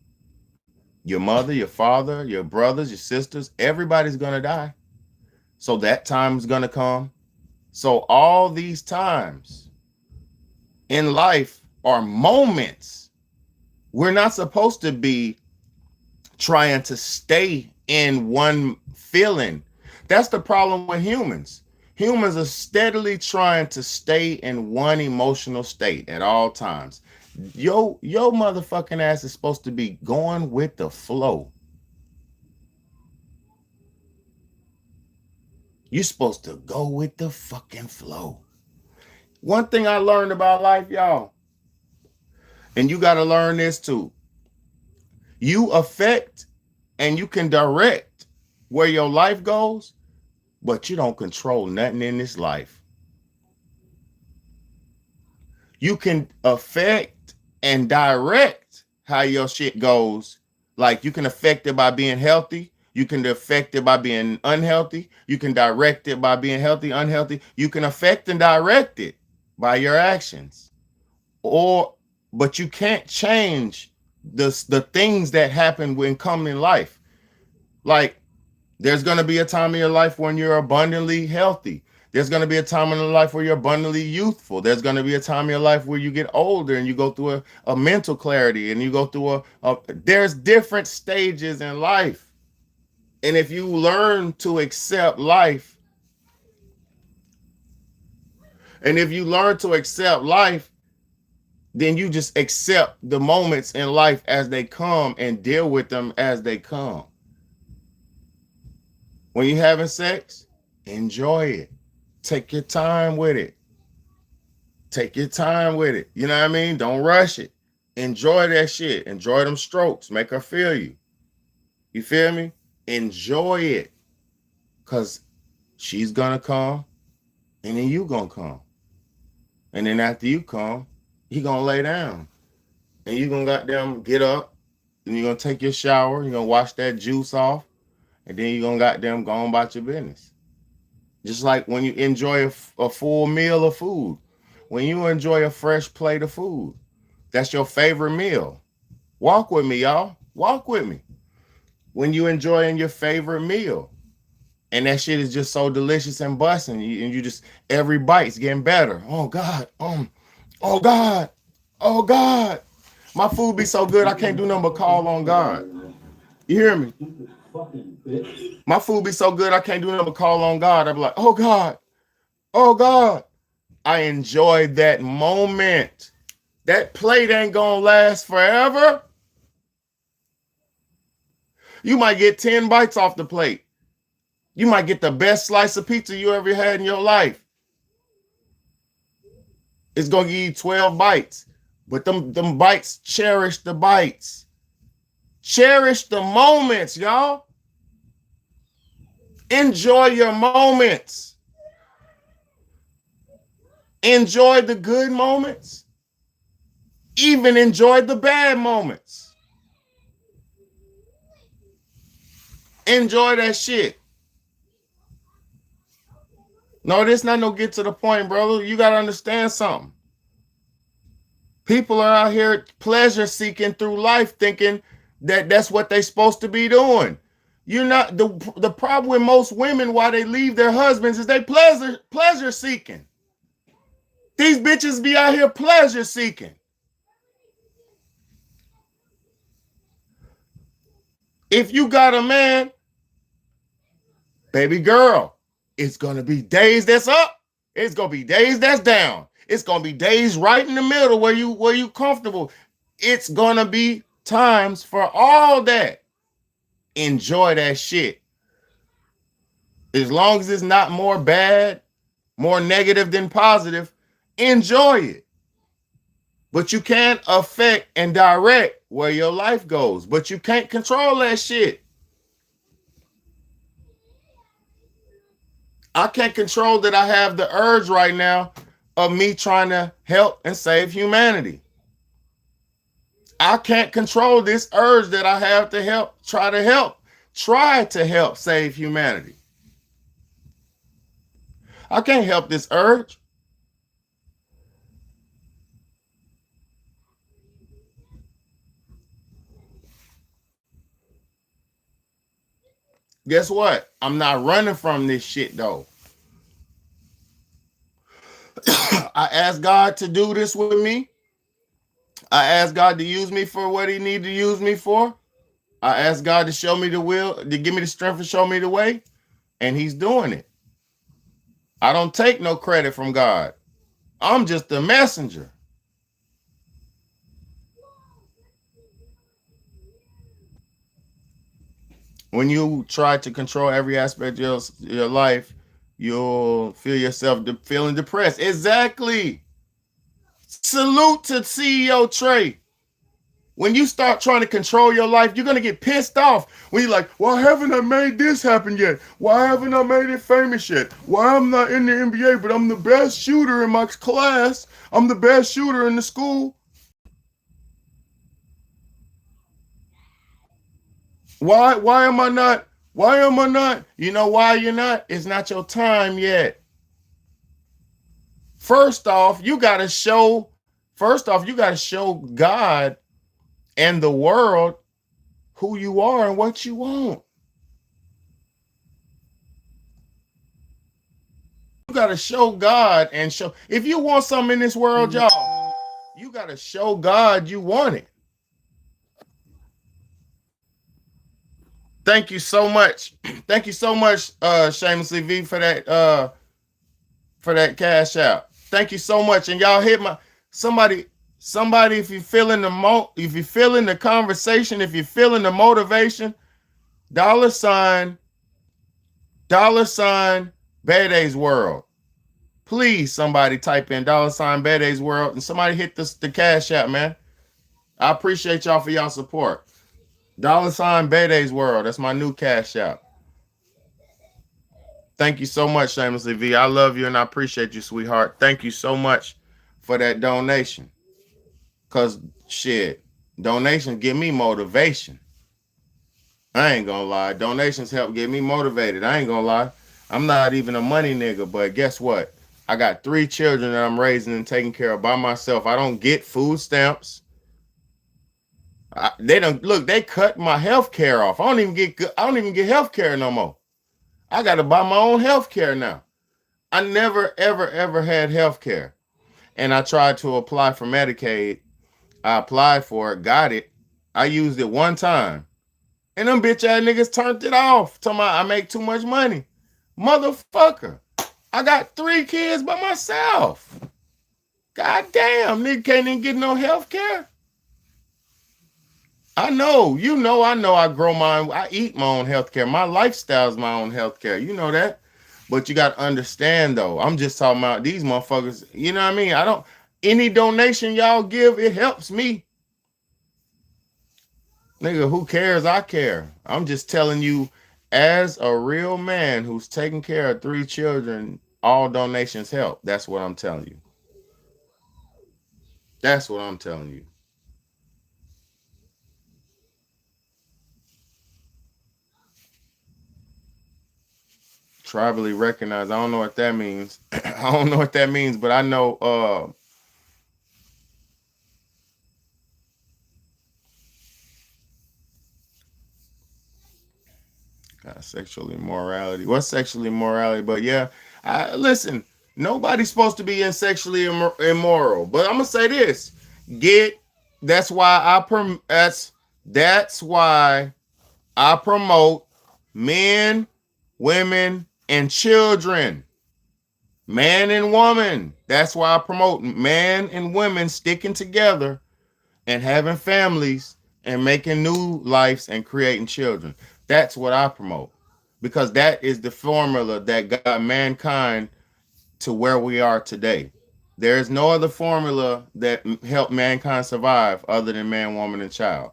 Your mother, your father, your brothers, your sisters, everybody's going to die. So that time's going to come. So all these times in life are moments. We're not supposed to be trying to stay in one feeling. That's the problem with humans. Humans are steadily trying to stay in one emotional state at all times. Yo motherfucking ass is supposed to be going with the flow. You're supposed to go with the fucking flow. One thing I learned about life, y'all, and you got to learn this too. You affect and you can direct where your life goes, but you don't control nothing in this life. You can affect and direct how your shit goes. Like you can affect it by being healthy. You can affect it by being unhealthy. You can direct it by being healthy, unhealthy. You can affect and direct it by your actions. But you can't change the things that happen when come in life. Like there's going to be a time in your life when you're abundantly healthy. There's going to be a time in your life where you're abundantly youthful. There's going to be a time in your life where you get older and you go through a mental clarity and you go through there's different stages in life. And if you learn to accept life, then you just accept the moments in life as they come and deal with them as they come. When you're having sex, enjoy it. Take your time with it. Take your time with it. You know what I mean? Don't rush it. Enjoy that shit. Enjoy them strokes. Make her feel you. You feel me? Enjoy it. Because she's going to come and then you going to come. And then after you come, he going to lay down. And you going to goddamn get up and you're going to take your shower. You're going to wash that juice off. And then you're going to goddamn go on about your business. Just like when you enjoy a full meal of food. When you enjoy a fresh plate of food. That's your favorite meal. Walk with me, y'all. Walk with me. When you enjoying your favorite meal. And that shit is just so delicious and busting. And you just, every bite's getting better. Oh, God. Oh, God. Oh, God. My food be so good, I can't do nothing but call on God. You hear me? My food be so good, I can't do nothing but call on God. I be like, oh, God. Oh, God. I enjoy that moment. That plate ain't gonna last forever. You might get 10 bites off the plate. You might get the best slice of pizza you ever had in your life. It's gonna give you 12 bites. But them bites, cherish the bites. Cherish the moments, y'all. Enjoy your moments. Enjoy the good moments. Even enjoy the bad moments. Enjoy that shit. No, this not no get to the point, brother. You got to understand something. People are out here pleasure seeking through life thinking that that's what they're supposed to be doing. You're not. The problem with most women why they leave their husbands is they pleasure seeking. These bitches be out here pleasure seeking. If you got a man, baby girl, it's going to be days that's up. It's going to be days that's down. It's gonna be days right in the middle where you comfortable. It's gonna be times for all that. Enjoy that shit. As long as it's not more bad, more negative than positive, enjoy it. But you can't affect and direct where your life goes. But you can't control that shit. I can't control that I have the urge right now of me trying to help and save humanity. I can't control this urge that I have to try to help save humanity. I can't help this urge. Guess what? I'm not running from this shit though. I asked God to do this with me. I asked God to use me for what he needed to use me for. I asked God to show me the will, to give me the strength and show me the way, and he's doing it. I don't take no credit from God. I'm just the messenger. When you try to control every aspect of your life, you'll feel yourself feeling depressed. Exactly. Salute to CEO Trey. When you start trying to control your life, you're going to get pissed off. When you're like, why haven't I made this happen yet? Why haven't I made it famous yet? Why I'm not in the NBA, but I'm the best shooter in my class. I'm the best shooter in the school. Why am I not? Why am I not? You know why you're not? It's not your time yet. First off, you got to show God and the world who you are and what you want. You got to show God and show. If you want something in this world, y'all, you got to show God you want it. Thank you so much. Thank you so much, Shamelessly V, for that cash out. Thank you so much. And y'all hit my somebody, if you feeling the conversation, if you're feeling the motivation, $, Bede's World. Please, somebody type in $, Bede's World, and somebody hit the cash out, man. I appreciate y'all for y'all support. $, Bede's World. That's my new cash out. Thank you so much, Shamelessly V. I love you and I appreciate you, sweetheart. Thank you so much for that donation. Cause shit, donations give me motivation. I ain't gonna lie. Donations help get me motivated. I ain't gonna lie. I'm not even a money nigga, but guess what? I got 3 children that I'm raising and taking care of by myself. I don't get food stamps. They cut my health care off. I don't even get health care no more. I got to buy my own health care now. I never, ever had health care. And I tried to apply for Medicaid. I applied for it, got it. I used it one time. And them bitch ass niggas turned it off. Talking about I make too much money. Motherfucker. I got 3 kids by myself. God damn, nigga can't even get no health care. I know I grow I eat my own healthcare. My lifestyle is my own healthcare. You know that. But you got to understand though. I'm just talking about these motherfuckers. You know what I mean? Any donation y'all give, it helps me. Nigga, who cares? I care. I'm just telling you, as a real man who's taking care of 3 children, all donations help. That's what I'm telling you. That's what I'm telling you. Tribally recognized. I don't know what that means. I don't know what that means, but I know sexual immorality. What's sexual immorality? But yeah, listen, nobody's supposed to be sexually immoral. But I'm gonna say this: that's why I promote men, women, and children, man and woman. That's why I promote man and women sticking together and having families and making new lives and creating children. That's what I promote because that is the formula that got mankind to where we are today. There is no other formula that helped mankind survive other than man, woman, and child.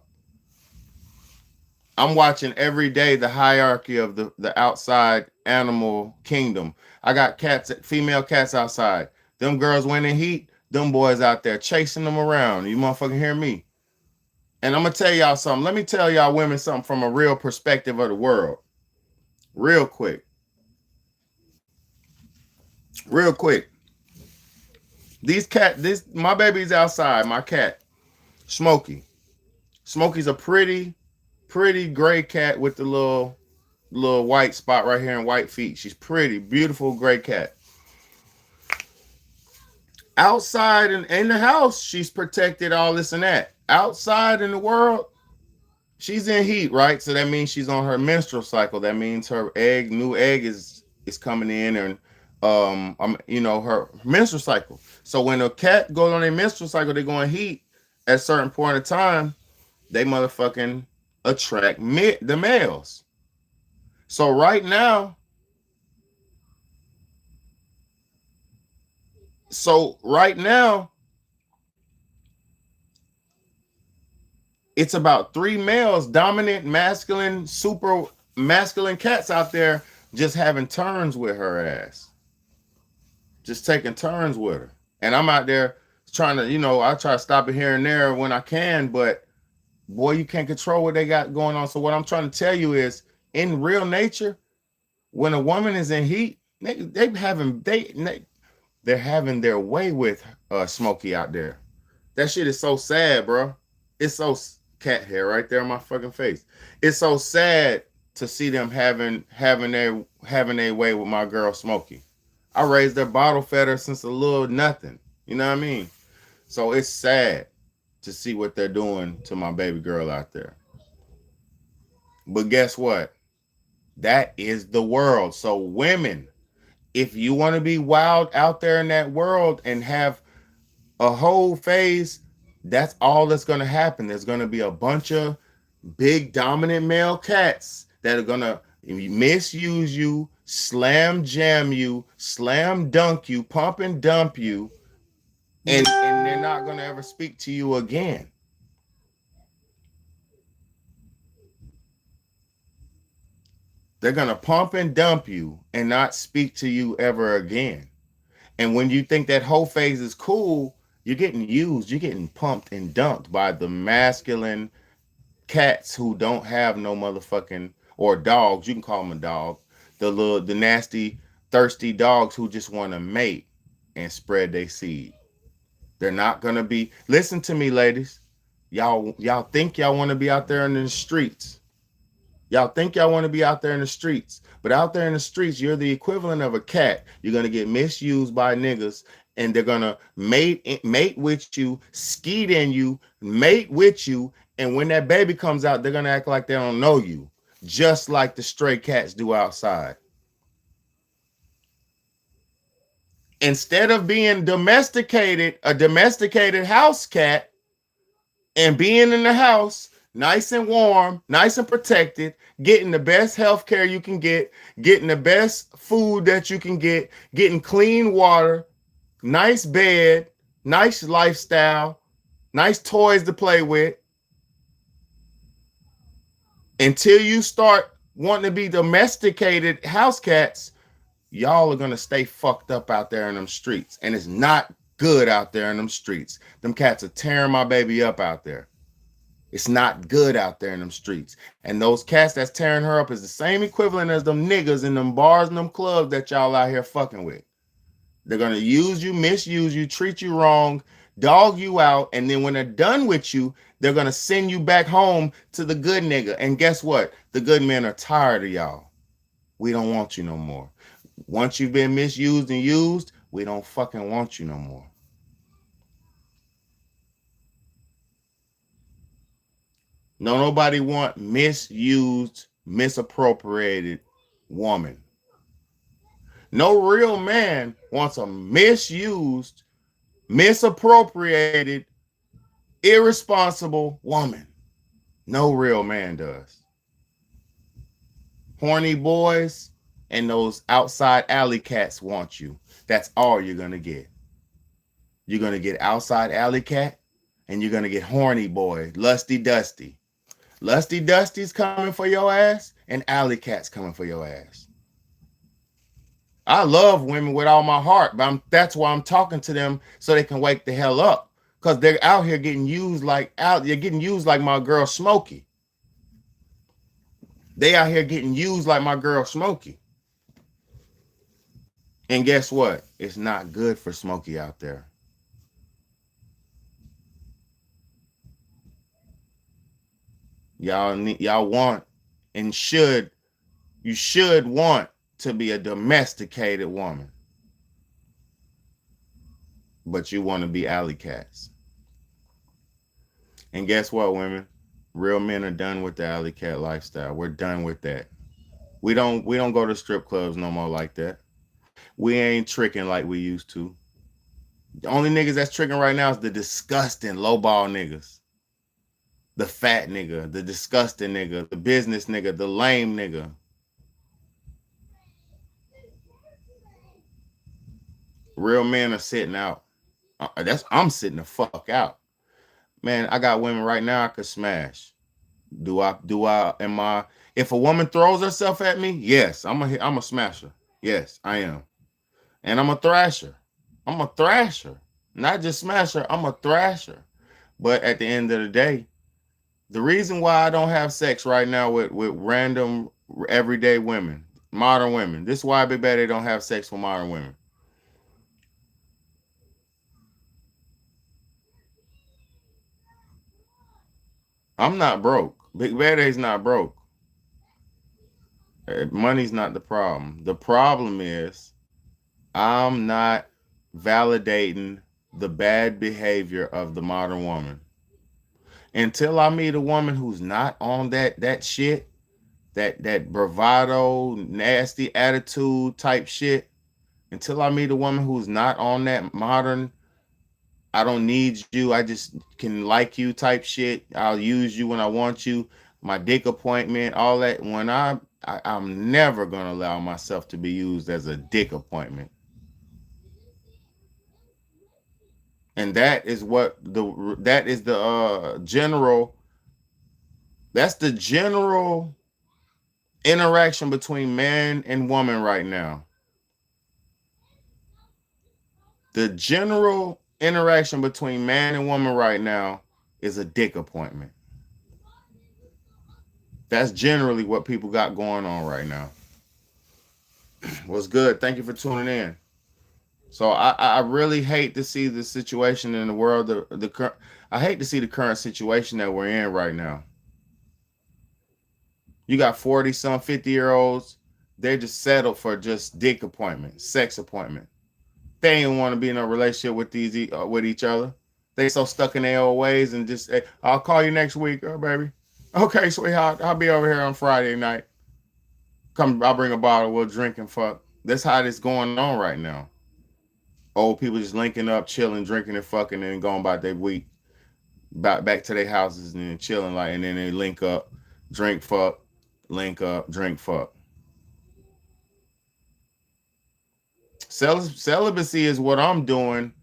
I'm watching every day the hierarchy of the outside animal kingdom. I got cats, female cats outside. Them girls when in heat, them boys out there chasing them around. You motherfucking hear me? And I'm gonna tell y'all something. Let me tell y'all women something from a real perspective of the world. Real quick. Real quick. My baby's outside, my cat, Smokey. Smokey's a pretty gray cat with the little white spot right here and white feet. She's pretty, beautiful gray cat. Outside and in the house, she's protected, all this and that. Outside in the world, she's in heat, right? So that means she's on her menstrual cycle. That means her new egg is coming in, and her menstrual cycle. So when a cat goes on their menstrual cycle, they go in heat. At a certain point of time, they motherfucking attract the males. So right now, it's about 3 males, dominant, masculine, super masculine cats out there just having turns with her ass. Just taking turns with her. And I'm out there trying to, I try to stop it here and there when I can, but boy, you can't control what they got going on. So what I'm trying to tell you is, in real nature, when a woman is in heat, they're having their way with Smokey out there. That shit is so sad, bro. It's so cat hair right there on my fucking face. It's so sad to see them having their way with my girl Smokey. I raised their bottle fed her since a little nothing. You know what I mean? So it's sad to see what they're doing to my baby girl out there. But guess what? That is the world. So women, if you want to be wild out there in that world and have a whole phase, that's all that's going to happen. There's going to be a bunch of big dominant male cats that are going to misuse you, slam jam you, slam dunk you, pump and dump you, and they're not going to ever speak to you again. They're going to pump and dump you and not speak to you ever again. And when you think that whole phase is cool, you're getting used, you're getting pumped and dumped by the masculine cats who don't have no motherfucking, or dogs, you can call them a dog, the nasty, thirsty dogs who just want to mate and spread their seed. They're not going to be, listen to me, ladies. Y'all think y'all want to be out there in the streets. Y'all think y'all want to be out there in the streets, but out there in the streets, you're the equivalent of a cat. You're going to get misused by niggas, and they're going to mate with you, skeet in you, mate with you, and when that baby comes out, they're going to act like they don't know you, just like the stray cats do outside. Instead of being a domesticated house cat and being in the house, nice and warm, nice and protected, getting the best health care you can get, getting the best food that you can get, getting clean water, nice bed, nice lifestyle, nice toys to play with. Until you start wanting to be domesticated house cats, y'all are going to stay fucked up out there in them streets. And it's not good out there in them streets. Them cats are tearing my baby up out there. It's not good out there in them streets. And those cats that's tearing her up is the same equivalent as them niggas in them bars and them clubs that y'all out here fucking with. They're going to use you, misuse you, treat you wrong, dog you out. And then when they're done with you, they're going to send you back home to the good nigga. And guess what? The good men are tired of y'all. We don't want you no more. Once you've been misused and used, we don't fucking want you no more. No, nobody want misused, misappropriated woman. No real man wants a misused, misappropriated, irresponsible woman. No real man does. Horny boys and those outside alley cats want you. That's all you're going to get. You're going to get outside alley cat and you're going to get horny boy, lusty dusty. Lusty dusty's coming for your ass and alley cat's coming for your ass. I love women with all my heart, but that's why I'm talking to them so they can wake the hell up. Because they're out here getting used like you're getting used like my girl Smokey. They out here getting used like my girl Smokey. And guess what? It's not good for Smokey out there. Y'all want and you should want to be a domesticated woman. But you want to be alley cats. And guess what, women? Real men are done with the alley cat lifestyle. We're done with that. We don't go to strip clubs no more like that. We ain't tricking like we used to. The only niggas that's tricking right now is the disgusting lowball niggas. The fat nigga, the disgusting nigga, the business nigga, the lame nigga. Real men are sitting out. I'm sitting the fuck out. Man, I got women right now I could smash. If a woman throws herself at me, yes, I'm a smasher. Yes, I am. And I'm a thrasher. I'm a thrasher. Not just smasher, I'm a thrasher. But at the end of the day, the reason why I don't have sex right now with random everyday women, modern women, this is why Big Daddy don't have sex with modern women. I'm not broke. Big Daddy's not broke. Money's not the problem. The problem is I'm not validating the bad behavior of the modern woman. Until I meet a woman who's not on that shit, that bravado, nasty attitude type shit, until I meet a woman who's not on that modern, I don't need you, I just can like you type shit, I'll use you when I want you, my dick appointment, all that, when I'm never going to allow myself to be used as a dick appointment. And that's the general interaction between man and woman right now. The general interaction between man and woman right now is a dick appointment. That's generally what people got going on right now. What's good? Thank you for tuning in. So I really hate to see the situation in the world. I hate to see the current situation that we're in right now. You got 40-some, 50-year-olds. They're just settled for just dick appointment, sex appointment. They ain't want to be in a relationship with each other. They so stuck in their old ways and just, hey, I'll call you next week, baby. Okay, sweetheart, I'll be over here on Friday night. Come, I'll bring a bottle. We'll drink and fuck. That's how this going on right now. Old people just linking up, chilling, drinking and fucking, and going about their week, back to their houses and then chilling, and then they link up, drink, fuck, link up, drink, fuck. Celibacy is what I'm doing.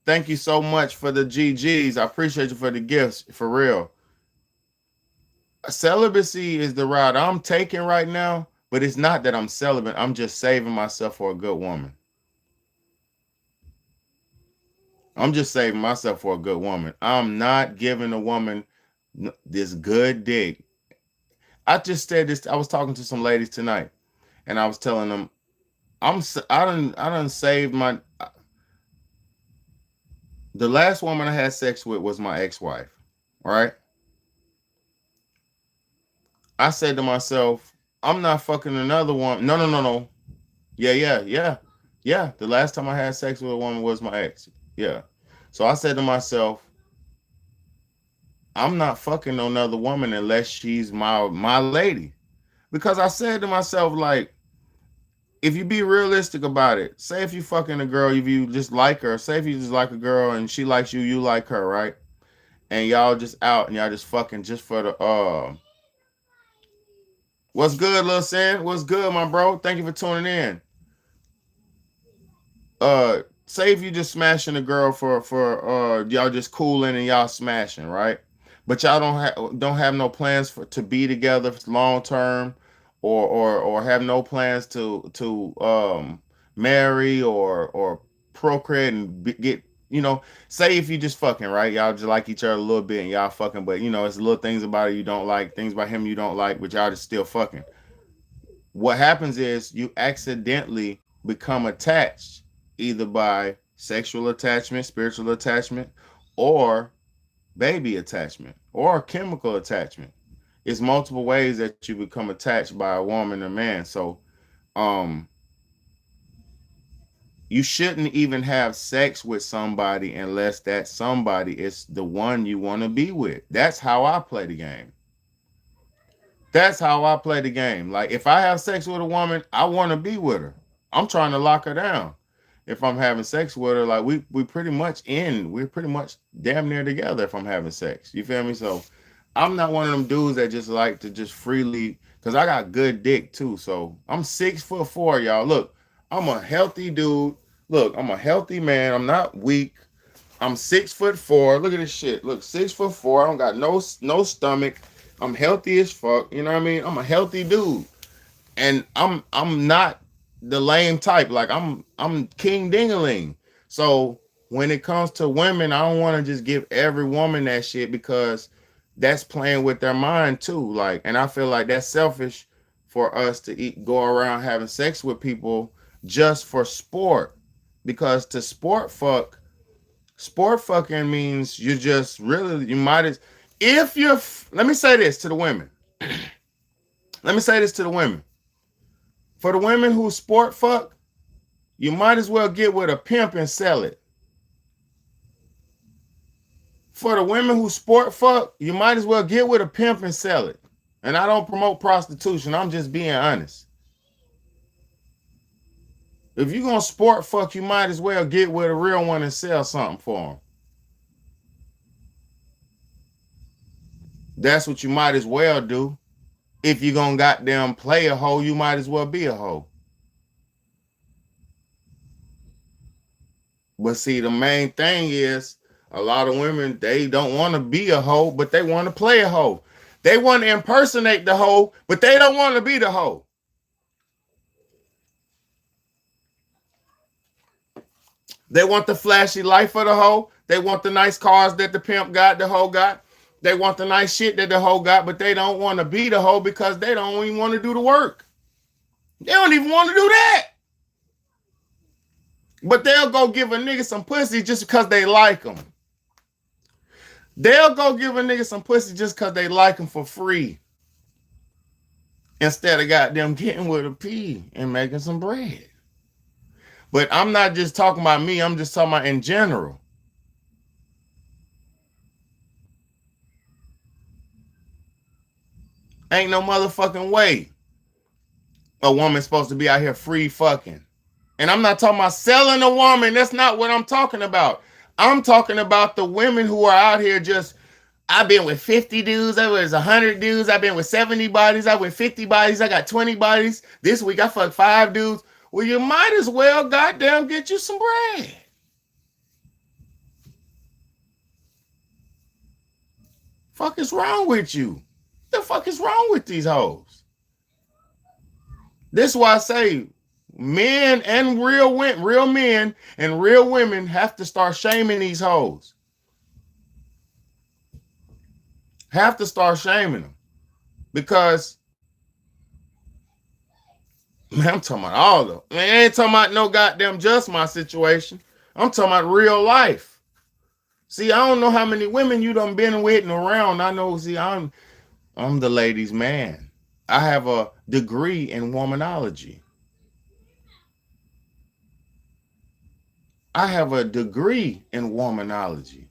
Thank you so much for the GGs. I appreciate you for the gifts, for real. Celibacy is the route I'm taking right now, but it's not that I'm celibate. I'm just saving myself for a good woman. I'm just saving myself for a good woman. I'm not giving a woman this good dick. I just said this. I was talking to some ladies tonight, and I was telling them, I done saved my. The last woman I had sex with was my ex-wife, right? I said to myself, I'm not fucking another one. No. Yeah. The last time I had sex with a woman was my ex. Yeah. So I said to myself, I'm not fucking another woman unless she's my lady. Because I said to myself, like, if you be realistic about it, say if you fucking a girl, if you just like her, say if you just like a girl and she likes you, you like her, right? And y'all just out and y'all just fucking just for the what's good, Lil Sin? What's good, my bro? Thank you for tuning in. Say if you just smashing a girl for y'all just cooling and y'all smashing, right? But y'all don't have no plans to be together long term, or have no plans to marry or procreate and get, you know. Say if you just fucking, right, y'all just like each other a little bit and y'all fucking, but you know it's little things about it you don't like, things about him you don't like, but y'all just still fucking. What happens is you accidentally become attached either by sexual attachment, spiritual attachment, or baby attachment, or chemical attachment. It's multiple ways that you become attached by a woman or man. So you shouldn't even have sex with somebody unless that somebody is the one you want to be with. That's how I play the game. That's how I play the game. Like if I have sex with a woman, I want to be with her. I'm trying to lock her down. If I'm having sex with her, like we're pretty much damn near together if I'm having sex. You feel me? So I'm not one of them dudes that just like to just freely, because I got good dick too. So I'm 6'4", y'all. Look, I'm a healthy dude. Look, I'm a healthy man. I'm not weak. I'm 6'4". Look at this shit. Look, 6'4". I don't got no stomach. I'm healthy as fuck. You know what I mean? I'm a healthy dude. And I'm not the lame type. Like I'm king dingaling. So when it comes to women, I don't want to just give every woman that shit, because that's playing with their mind too. Like, and I feel like that's selfish for us to go around having sex with people just for sport. Because to sport fucking means you just really, you might as, if you're, let me say this to the women. Let me say this to the women. For the women who sport fuck, you might as well get with a pimp and sell it. For the women who sport fuck, you might as well get with a pimp and sell it. And I don't promote prostitution. I'm just being honest. If you're going to sport fuck, you might as well get with a real one and sell something for them. That's what you might as well do. If you're going to goddamn play a hoe, you might as well be a hoe. But see, the main thing is a lot of women, they don't want to be a hoe, but they want to play a hoe. They want to impersonate the hoe, but they don't want to be the hoe. They want the flashy life of the hoe. They want the nice cars that the pimp got, the hoe got. They want the nice shit that the hoe got, but they don't want to be the hoe because they don't even want to do the work. They don't even want to do that. But they'll go give a nigga some pussy just because they like him. They'll go give a nigga some pussy just because they like him for free. Instead of goddamn getting with a P and making some bread. But I'm not just talking about me. I'm just talking about in general. Ain't no motherfucking way a woman's supposed to be out here free fucking. And I'm not talking about selling a woman. That's not what I'm talking about. I'm talking about the women who are out here just, I've been with 50 dudes. I was 100 dudes. I've been with 70 bodies. I with 50 bodies. I got 20 bodies. This week I fucked 5 dudes. Well, you might as well goddamn get you some bread. Fuck is wrong with you? The fuck is wrong with these hoes? This is why I say men and real men and real women have to start shaming these hoes. Have to start shaming them. Because, man, I'm talking about all of them. Man, I ain't talking about no goddamn just my situation. I'm talking about real life. See, I don't know how many women you done been with and around. I know, see, I'm the ladies' man. I have a degree in womanology. I have a degree in womanology.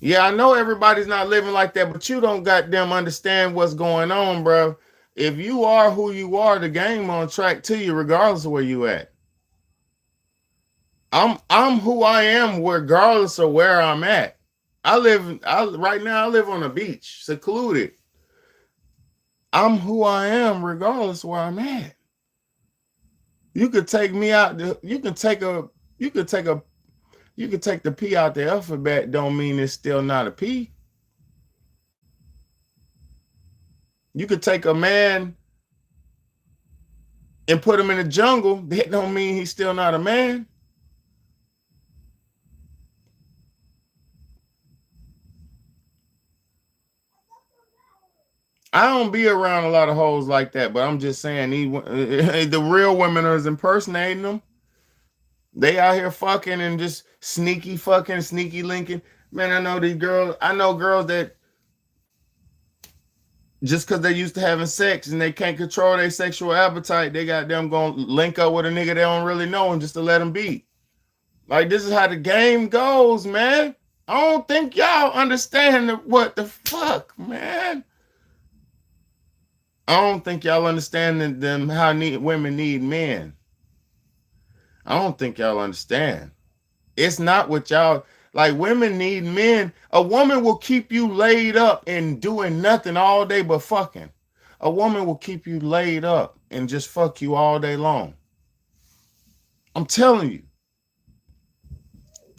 Yeah, I know everybody's not living like that, but you don't goddamn understand what's going on, bro. If you are who you are, the game on track to you, regardless of where you at. I'm who I am, regardless of where I'm at. Right now I live on a beach, secluded. I'm who I am, regardless of where I'm at. You could take me out. You can take the P out the alphabet. Don't mean it's still not a P. You could take a man and put him in the jungle. That don't mean he's still not a man. I don't be around a lot of hoes like that, but I'm just saying the real women are impersonating them. They out here fucking and just sneaky fucking, sneaky linking. Man, I know these girls. I know girls that just because they're used to having sex and they can't control their sexual appetite, they got them going to link up with a nigga they don't really know and just to let them be. Like, this is how the game goes, man. I don't think y'all understand what the fuck, man. I don't think y'all understand them how women need men. I don't think y'all understand. It's not what y'all like. Women need men. A woman will keep you laid up and doing nothing all day but fucking. A woman will keep you laid up and just fuck you all day long. I'm telling you.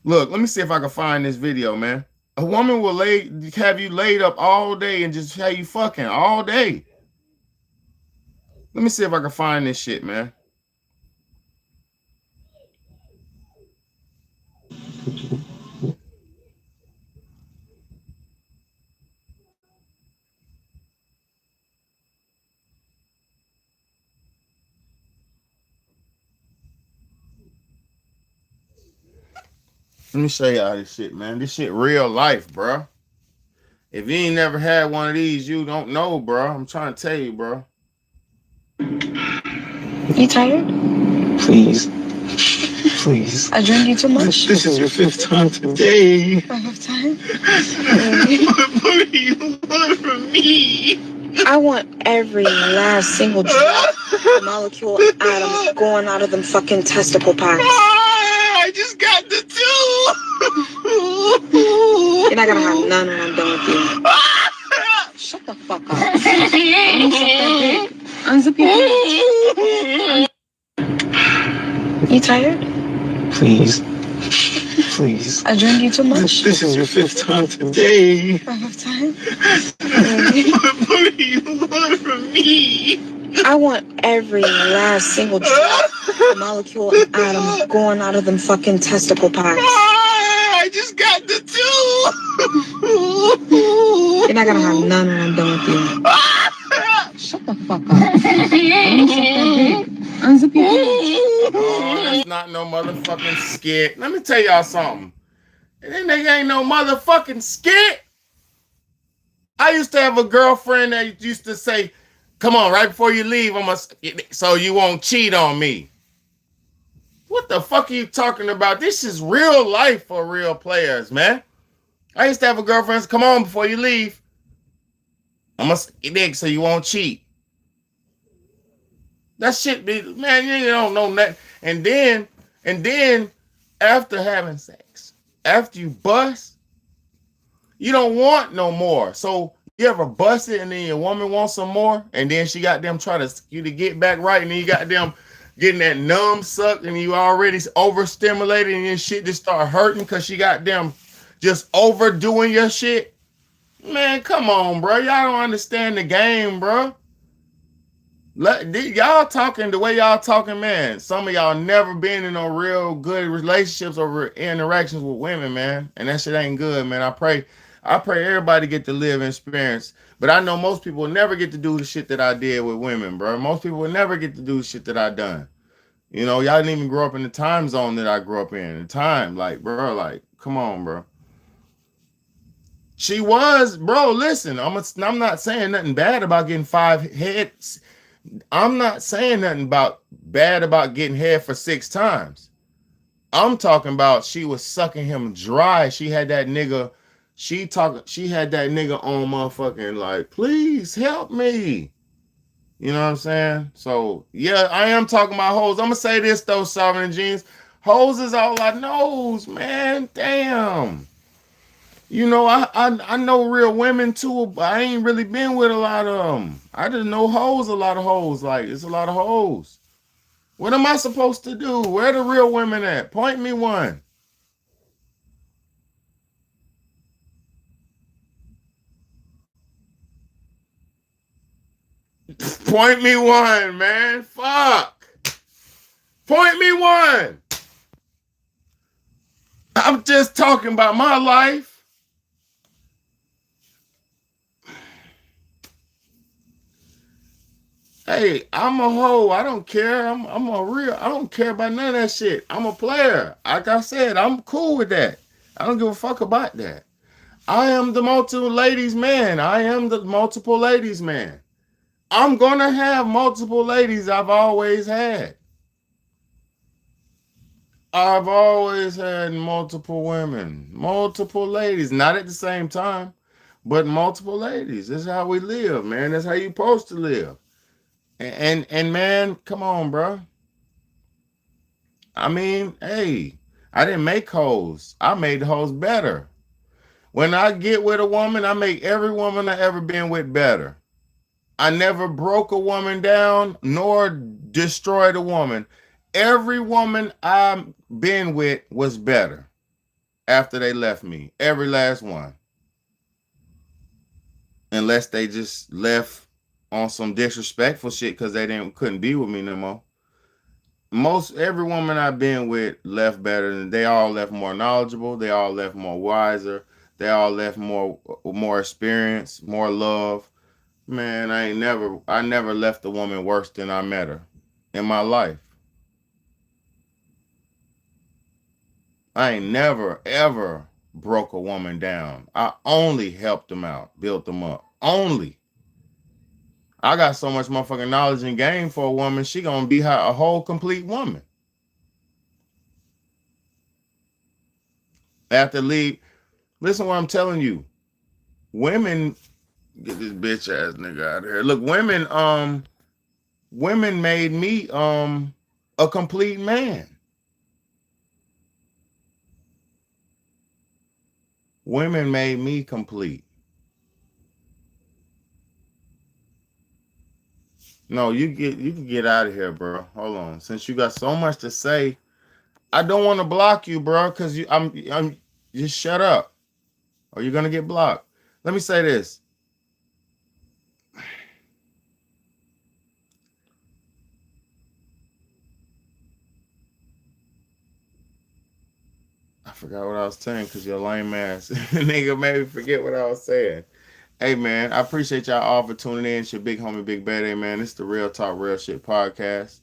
Look, let me see if I can find this video, man. A woman will have you laid up all day and just have you fucking all day. Let me see if I can find this shit, man. Let me show y'all this shit, man. This shit real life, bro. If you ain't never had one of these, you don't know, bro. I'm trying to tell you, bro. You tired? Please. Please. I drank you too much. This is your 5th time today. 5th time? What do you want from me? I want every last single drop, molecule, atom going out of them fucking testicle packs. I just got the 2. You're not gonna have none when I'm done with you. Shut the fuck up. Unzip your pants. You tired? Please. Please. I drank you too much. This is your 5th time today. 5th time? What do you want from me? I want every last single drop, molecule, atom going out of them fucking testicle packs. I just got the 2. You're not gonna have none when I'm done with you. Shut the fuck up. Unzip your pants. Oh, that's not no motherfucking skit. Let me tell y'all something. That nigga ain't no motherfucking skit. I used to have a girlfriend that used to say, come on, right before you leave, so you won't cheat on me. What the fuck are you talking about? This is real life for real players, man. I used to have a girlfriend say, come on before you leave. I'm gonna suck your dick so you won't cheat. That shit be, man, you don't know nothing. And then after having sex, after you bust, you don't want no more. So you ever bust it and then your woman wants some more, and then she got them try to you to get back right, and then you got them getting that numb suck, and you already overstimulated, and your shit just start hurting because she got them just overdoing your shit. Man, come on, bro. Y'all don't understand the game, bro. Y'all talking the way y'all talking, man. Some of y'all never been in no real good relationships or interactions with women, man. And that shit ain't good, man. I pray everybody get to live and experience. But I know most people will never get to do the shit that I did with women, bro. Most people will never get to do the shit that I done. You know, y'all didn't even grow up in the time zone that I grew up in. The time, like, bro, like, come on, bro. She was, bro, listen, I'm not saying nothing bad about getting 5 heads. I'm not saying nothing bad about getting head for 6 times. I'm talking about she was sucking him dry. She had that nigga, she had that nigga on motherfucking like, please help me. You know what I'm saying? So yeah, I am talking about hoes. I'm gonna say this though, Sovereign Jeans. Hoes is all I knows, man. Damn. You know, I know real women too, but I ain't really been with a lot of them. I just know hoes, a lot of hoes. Like, it's a lot of hoes. What am I supposed to do? Where the real women at? Point me one. Point me one, man. Fuck. Point me one. I'm just talking about my life. Hey, I'm a hoe. I don't care. I'm a real. I don't care about none of that shit. I'm a player. Like I said, I'm cool with that. I don't give a fuck about that. I am the multiple ladies man. I am the multiple ladies man. I'm gonna have multiple ladies. I've always had. I've always had multiple women, multiple ladies, not at the same time, but multiple ladies. This is how we live, man. That's how you supposed to live. And man, come on, bro. I mean, hey, I didn't make hoes. I made the hoes better. When I get with a woman, I make every woman I ever been with better. I never broke a woman down nor destroyed a woman. Every woman I've been with was better after they left me. Every last one. Unless they just left on some disrespectful shit because they couldn't be with me no more. Every woman I've been with left better than they all left more knowledgeable. They all left more wiser. They all left more experience, more love. Man, I never left a woman worse than I met her in my life. I ain't never, ever broke a woman down. I only helped them out, built them up. Only. I got so much motherfucking knowledge and game for a woman, she gonna be a whole complete woman. After leave, listen what I'm telling you. Women, get this bitch ass nigga out of here. Look, women made me a complete man. Women made me complete. No, you can get out of here, bro. Hold on. Since you got so much to say, I don't want to block you, bro, because I'm just shut up or you're gonna get blocked. Let me say this. I forgot what I was saying because your lame ass nigga made me forget what I was saying. Hey man, I appreciate y'all all for tuning in. It's your big homie, Big Bad. Man, it's the Real Talk Real Shit podcast.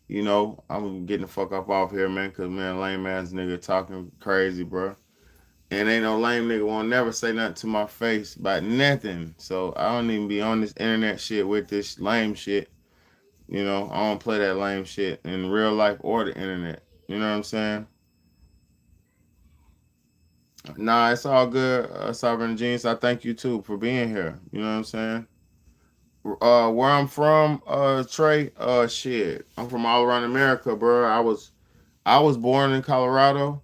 You know, I'm getting the fuck up off here, man, because man, lame ass nigga talking crazy, bro. And ain't no lame nigga won't never say nothing to my face about nothing. So I don't even be on this internet shit with this lame shit. You know, I don't play that lame shit in real life or the internet. You know what I'm saying? Nah, it's all good, Sovereign Jeans. I thank you too for being here. You know what I'm saying? Where I'm from, Trey, shit. I'm from all around America, bro. I was born in Colorado.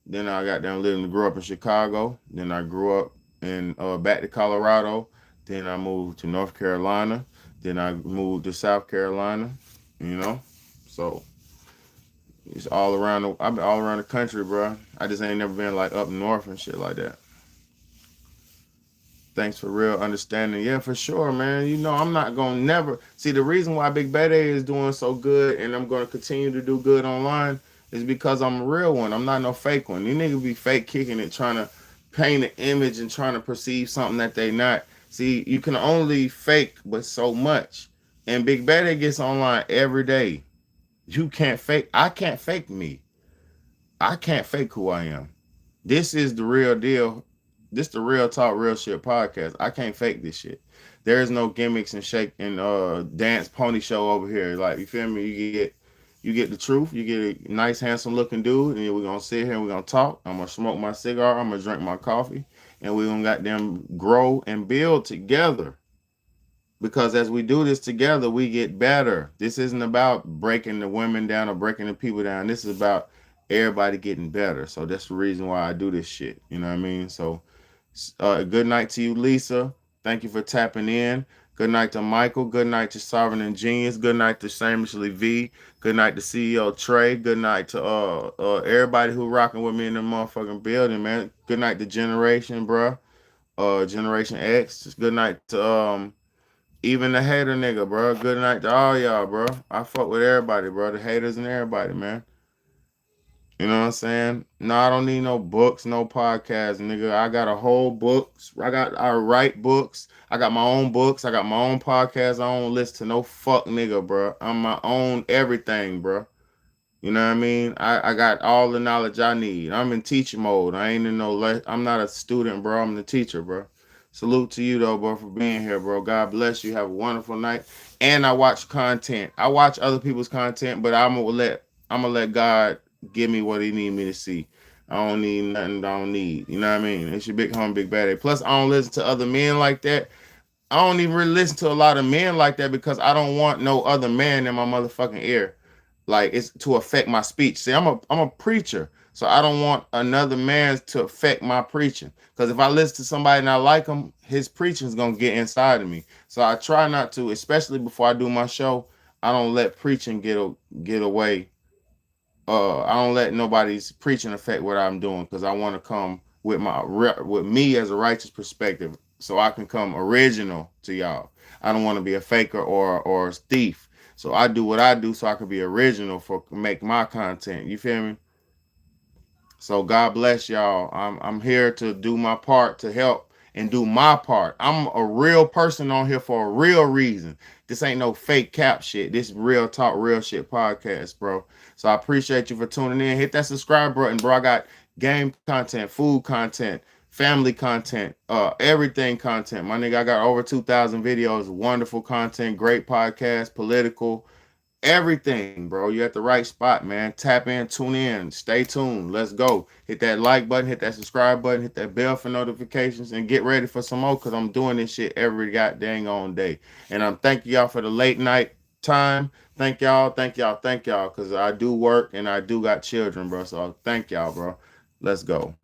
Then I got down living and grew up in Chicago. Then I grew up in back to Colorado. Then I moved to North Carolina. Then I moved to South Carolina. You know, so it's all around. I've been all around the country, bro. I just ain't never been like up north and shit like that. Thanks for real understanding. Yeah, for sure, man. You know, I'm not gonna never see the reason why Big Bad is doing so good, and I'm gonna continue to do good online is because I'm a real one. I'm not no fake one. You niggas be fake kicking it, trying to paint an image and trying to perceive something that they not. See, you can only fake but so much. And Big Bad gets online every day. You can't fake. I can't fake me. I can't fake who I am. This is the real deal. This the Real Talk Real Shit podcast. I can't fake this shit. There is no gimmicks and shake and dance pony show over here. Like, you feel me? You get the truth. You get a nice, handsome looking dude, and we're gonna sit here and we're gonna talk. I'm gonna smoke my cigar. I'm gonna drink my coffee, and we're gonna goddamn grow and build together. because as we do this together, we get better. This isn't about breaking the women down or breaking the people down. This is about everybody getting better. So that's the reason why I do this shit. You know what I mean? So good night to you, Lisa. Thank you for tapping in. Good night to Michael. Good night to Sovereign and Genius. Good night to Shamelessly V. Good night to CEO Trey. Good night to everybody who rocking with me in the motherfucking building, man. Good night to Generation, bro. Generation X. Good night to even the hater nigga, bro. Good night to all y'all, bro. I fuck with everybody, bro. The haters and everybody, man. You know what I'm saying? No, I don't need no books, no podcast, nigga. I got a whole books. I write books. I got my own books. I got my own podcast. I don't listen to no fuck nigga, bro. I'm my own everything, bro. You know what I mean? I got all the knowledge I need. I'm in teacher mode. I ain't in no I'm not a student, bro. I'm the teacher, bro. Salute to you though, bro, for being here, bro. God bless you. Have a wonderful night. And I watch content. I watch other people's content, but I'm gonna let God give me what he need me to see. I don't need nothing I don't need. You know what I mean? It's your big home, big bad. Plus, I don't listen to other men like that. I don't even really listen to a lot of men like that because I don't want no other man in my motherfucking ear. Like it's to affect my speech. See, I'm a preacher. So I don't want another man to affect my preaching. Because if I listen to somebody and I like him, his preaching is gonna get inside of me. So I try not to, especially before I do my show. I don't let preaching get away. I don't let nobody's preaching affect what I'm doing because I want to come with with me as a righteous perspective, so I can come original to y'all. I don't want to be a faker or a thief. So I do what I do so I can be original for make my content. You feel me? So God bless y'all. I'm here to do my part to help and do my part. I'm a real person on here for a real reason. This ain't no fake cap shit. This real talk, real shit podcast, bro. So I appreciate you for tuning in. Hit that subscribe button, bro. I got game content, food content, family content, everything content. My nigga, I got over 2,000 videos, wonderful content, great podcast, political. Everything, bro. You're at the right spot, man. Tap in, tune in, stay tuned. Let's go. Hit that like button, hit that subscribe button, hit that bell for notifications, and get ready for some more because I'm doing this shit every goddamn on day. And I'm thanking y'all for the late night time. Thank y'all, because I do work and I do got children, bro. So thank y'all, bro. Let's go.